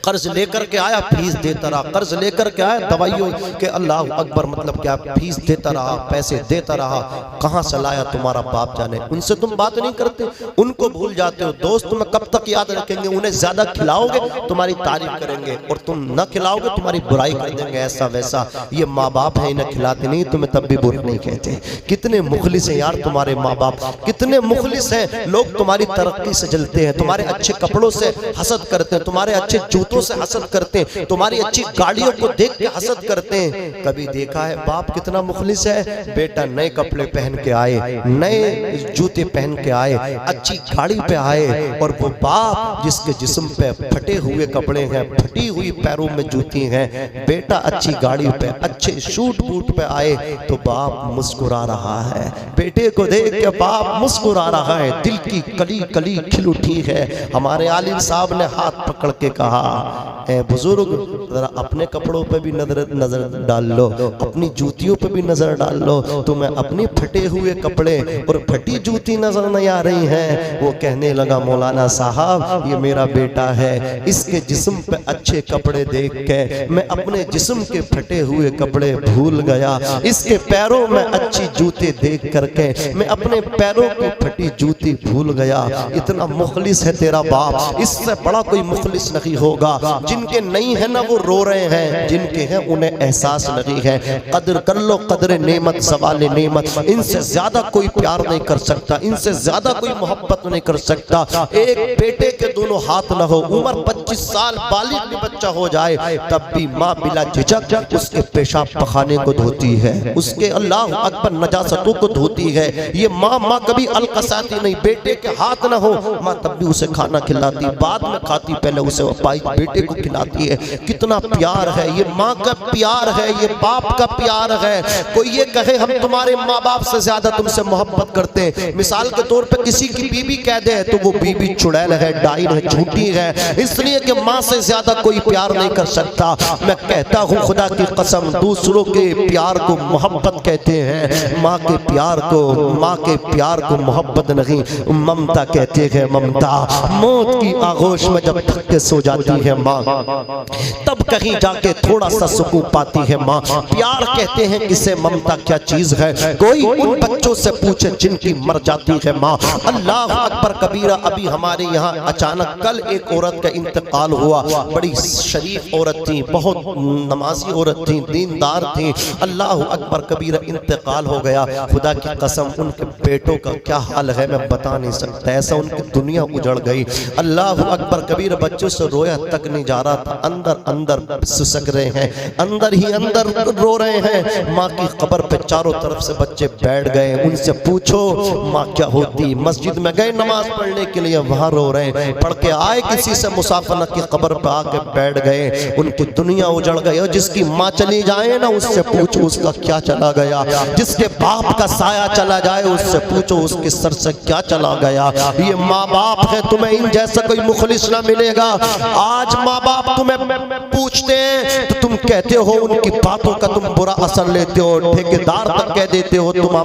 [SPEAKER 1] कर्ज लेकर के आया, फीस देता रहा, कर्ज लेकर के आया दवाइयों के, अल्लाह अकबर मतलब क्या, फीस देता रहा, पैसे देता रहा। कहाँ से लाया तुम्हारा बाप जाने। उनसे तुम बात नहीं करते, उनको भूल जाते हो। दोस्त तुम्हें कब तक याद रखेंगे? उन्हें ज्यादा खिलाओगे तुम्हारी तारीफ करेंगे, और तुम न खिलाओगे तुम्हारी बुराई कर देंगे, ऐसा वैसा। ये माँ बाप है, इन्हें खिलाते नहीं, तुम्हें तब भी बुरा नहीं कहते। कितने मुखलिस हैं यार तुम्हारे माँ बाप, कितने मुखलिस हैं। लोग तुम्हारी तरक्की से जलते हैं, तुम्हारे अच्छे कपड़ों से हसद करते हैं, तुम्हारे अच्छे जूतों से हसद करते हैं, तुम्हारी अच्छी गाड़ियों को देख के हसद करते हैं। कभी देखा है बाप कितना मुखलिस है? बेटा नए कपड़े पहन के आए, नए जूते पहन के आए, अच्छी गाड़ी पे आए, और वो बाप जिसके जिस्म पे फटे हुए कपड़े हैं, फटी हुई पैरों में जूती हैं, बेटा अच्छी गाड़ी पे, अच्छे शूट बूट पे आए तो बाप मुस्कुरा रहा है। बेटे को देख के बाप मुस्कुरा रहा है, दिल की कली कली खिल उठी है। हमारे आलिम साहब ने हाथ पकड़ के कहा, ए बुजुर्ग जरा अपने कपड़ों पे भी नजर डाल लो, अपनी जूतियों पे भी नजर डाल लो। तुम्हें अपनी फटे हुए कपड़े और फटी जूती नजर नहीं आ रही है। वो कहने लगा मौलाना साहब ये मेरा बेटा है, इसके जिस्म पे अच्छे कपड़े देख के मैं अपने जिस्म के फटे हुए कपड़े भूल गया, इसके पैरों में अच्छी जूते देख करके मैं अपने पैरों की फटी जूती भूल गया। इतना मुखलिस है तेरा बाप, इससे बड़ा कोई मुखलिस नहीं होगा। जिनके नहीं है ना वो रो रहे हैं, जिनके हैं उन्हें एहसास नहीं है। कदर कर लो, कदर नेमत सवाल नेमत, इनसे ज्यादा कोई प्यार नहीं कर सकता, इनसे ज्यादा कोई मोहब्बत नहीं कर सकता। एक बेटे के दोनों हाथ न हो, उम्र 25 साल बालिग भी बच्चा हो जाए, तब भी माँ बिला झिझक उसके पेशाब पखाने को धोती है, उसके अल्लाह अकबर नजासतों को धोती है। ये माँ कभी अलकसाती नहीं। बेटे के हाथ न हो, माँ तब भी उसे खाना खिलाती, बाद में खाती, पहले उसे बेटे को खिलाती है। कितना प्यार है, ये माँ का प्यार है, ये बाप का प्यार है। कोई ये कहे हम तुम्हारे माँ बाप से ज्यादा तुमसे मोहब्बत करते हैं, मिसाल के तौर पे किसी की बीबी कह दे तो वो बीबी चुड़ैल है, डाइन है, झूठी है, इसलिए कि माँ से ज्यादा कोई प्यार नहीं कर सकता। मैं कहता हूँ खुदा की कसम, दूसरों के प्यार को मोहब्बत कहते हैं, माँ के प्यार को मोहब्बत नहीं, ममता कहते हैं। ममता मौत की आगोश में जब थक के सो जाती है, है माँ, तब कहीं जाके थोड़ा सा सुकून पाती है माँ। प्यार कहते हैं किसे, ममता क्या चीज है, कोई उन बच्चों से पूछे जिनकी मर जाती है माँ। अल्लाह अकबर कबीरा। अभी हमारे यहाँ अचानक कल एक औरत का इंतकाल हुआ, बड़ी शरीफ औरत थी, बहुत नमाजी औरत थी, दीनदार थी। अल्लाह अकबर कबीरा, इंतकाल हो गया। खुदा की कसम उनके बेटों का क्या हाल है मैं बता नहीं सकता, ऐसा उनकी दुनिया उजड़ गई। अल्लाह अकबर कबीर, बच्चों से रोया तक नहीं जा रहा था, अंदर अंदर सिसक रहे हैं, अंदर ही अंदर रो रहे हैं। माँ की कब्र पे चारों तरफ से बच्चे बैठ गए, उनसे पूछो माँ क्या होती। मस्जिद में गए नमाज पढ़ने के लिए, वहां रो रहे हैं। पढ़ के आए किसी से मुसाफिर की कब्र पे आके बैठ गए, उनकी दुनिया उजड़ गई। और जिसकी माँ चली जाए ना, उससे पूछो उसका क्या चला गया। जिसके बाप का साया चला जाए, उससे पूछो उसके सर से क्या चला गया। ये माँ बाप है, तुम्हें इन जैसा कोई मुखलिस ना मिलेगा। आज माँ बाप तुम्हें पूछते हैं तो तुम कहते हो, उनकी बातों का तुम बुरा असर लेते हो, ठेकेदार तक कह देते हो तुम,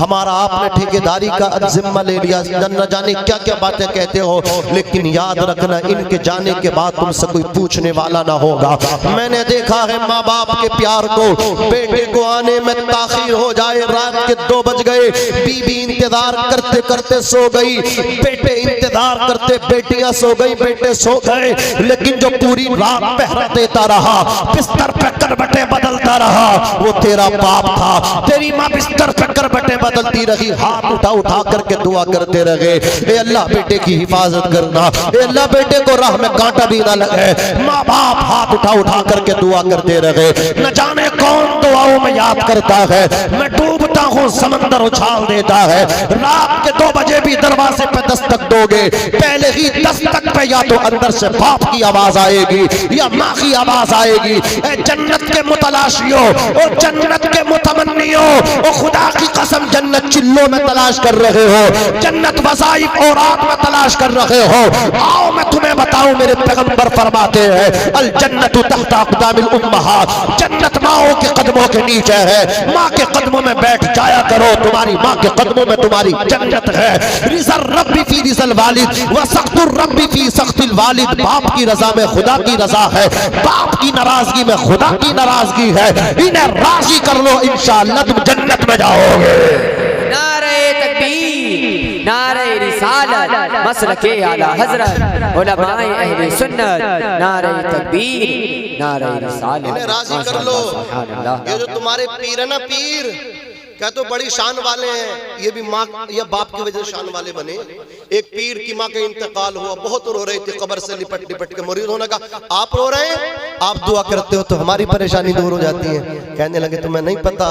[SPEAKER 1] हमारा आपने ठेकेदारी का जिम्मा ले लिया, न जाने क्या क्या बातें कहते हो। लेकिन याद रखना, इनके जाने के बाद तुमसे कोई पूछने वाला ना होगा। मैंने देखा है माँ बाप के प्यार को, बेटे को आने में ताखीर हो जाए, रात के 2 बज गए, बीबी इंतजार करते करते सो गई, बेटे इंतजार करते बेटियां सो गई, बेटे सो गए। लेकिन जो पूरी रात पहरा देता रहा, बिस्तर पे करवटें बदलता रहा, वो तेरा बाप था। तेरी माँ बिस्तर पे करवटें बदलती रही, हाथ उठा उठा करके दुआ करते रहे, ए अल्लाह बेटे की हिफाजत करना, ए अल्लाह बेटे को राह में कांटा भी ना लगे। माँ बाप हाथ उठा उठा करके दुआ करते रहे। न जाने कौन दुआओं में याद करता है, मैं डूबता हूँ समंदर उछाल देता है। रात के 2 बजे भी दरवाजे पे दस्तक दोगे, पहले ही दस्तक पे या तो अंदर से बाप की आवाज आएगी या माँ की आवाज आएगी। ए जन्नत के मुतलाशियों और जन्नत के मुतमन्नियों, और खुदा की कसम जन्नत चिल्लों में तलाश कर रहे हो, जन्नत वज़ाइफ और रात में तलाश कर रहे हो। आओ मैं तुम्हें बताऊं, मेरे पैगंबर फरमाते हैं, अल जन्नतु तहता अक़दामिल उम्महात, जन्नत माओं के कदमों के नीचे है। माँ के कदमों में बैठ जाया करो, तुम्हारी माँ के कदमों में तुम्हारी जन्नत है। रिज़ल रब्बी फी रिज़ल वालिद व सख्तुर रब्बी फी सख्तिल वालिद, बाप की रजा में खुदा की रजा है, बाप की नाराजगी में खुदा की नाराजगी है। इन्हें राजी कर लो, इंशाअल्लाह तुम जन्नत में जाओगे।
[SPEAKER 3] नारे तकबीर, नारे रिसालत, मसलके आला हजरत, उलमाए अहले सुन्नत, नारे तकबीर, नारे रिसालत।
[SPEAKER 1] इन्हें राजी कर लो। ये जो तुम्हारे पीर है ना, पीर क्या तो बड़ी शान वाले हैं, ये भी माँ या बाप की वजह से शान वाले बने। एक पीर की माँ का इंतकाल हुआ, बहुत रो रही थी, कब्र से लिपट लिपट के मुरीद होने का। आप रो रहे हैं, आप दुआ करते हो तो हमारी परेशानी दूर हो जाती है। कहने लगे तुम्हें नहीं पता,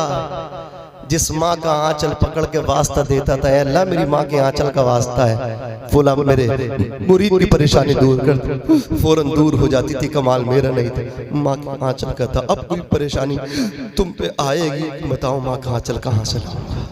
[SPEAKER 1] जिस माँ का आंचल पकड़ के वास्ता देता था, अल्लाह मेरी माँ के आंचल का वास्ता है, बोला मेरे मुरीद की परेशानी दूर कर, फौरन दूर हो जाती थी। कमाल मेरा नहीं था, माँ का आंचल का था। अब कोई परेशानी तुम पे आएगी, बताओ माँ का आंचल कहाँ से लाऊंगा।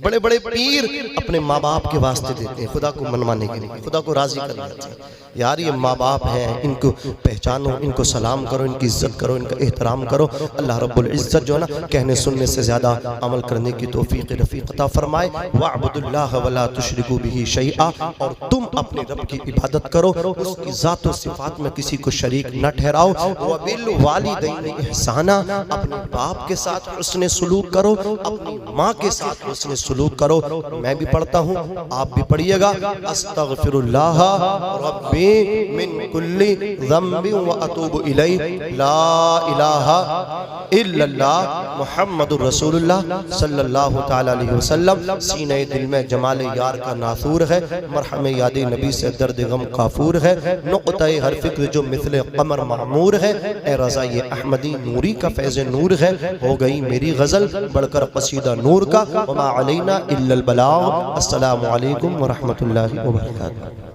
[SPEAKER 1] बड़े बड़े पीर अपने माँ बाप के वास्ते देते हैं, खुदा को मनवाने के लिए, खुदा को राजी करने के लिए। यार ये माँ बाप हैं, इनको पहचानो, इनको सलाम करो, इनकी इज्जत करो, इनका एहतराम करो। अल्लाह रब्बुल इज्जत जो है ना, कहने सुनने से ज़्यादा अमल करने की तौफीक रफ़ीक अता फरमाए। वअब्दुल्लाह वला तुशरिकू बिही शैआ, और तुम अपने रब की इबादत करो, उसकी ज़ात व सिफ़ात में किसी को शरीक न ठहराओ। वबिल वालिदैनि इहसाना, अपने बाप के साथ हुस्न सलूक करो, अपनी माँ के साथ हुस्न सलूक करो। मैं भी पढ़ता हूँ, आप भी पढ़िएगा। अस्तगफिरुल्लाह रब्बी मिन कुल्ली ज़म्बि व अतूबु इलैहि, ला इलाहा इल्लल्लाह मुहम्मदुर रसूलुल्लाह सल्लल्लाहु तआला अलैहि वसल्लम। सीने दिल में जमाल यार का नासूर है, मरहम याद नबी से दर्द गम काफूर है, नुक़्ता-ए हर फिक्र जो मिसले कमर मामूर है, ए रज़ाए अहमदी नूरी का फैज़ नूर है। हो गई मेरी गज़ल बढ़कर कसीदा नूर का, वमा अलैना इल्लल बलाग। अस्सलामु अलैकुम व रहमतुल्लाहि व बरकातुहू।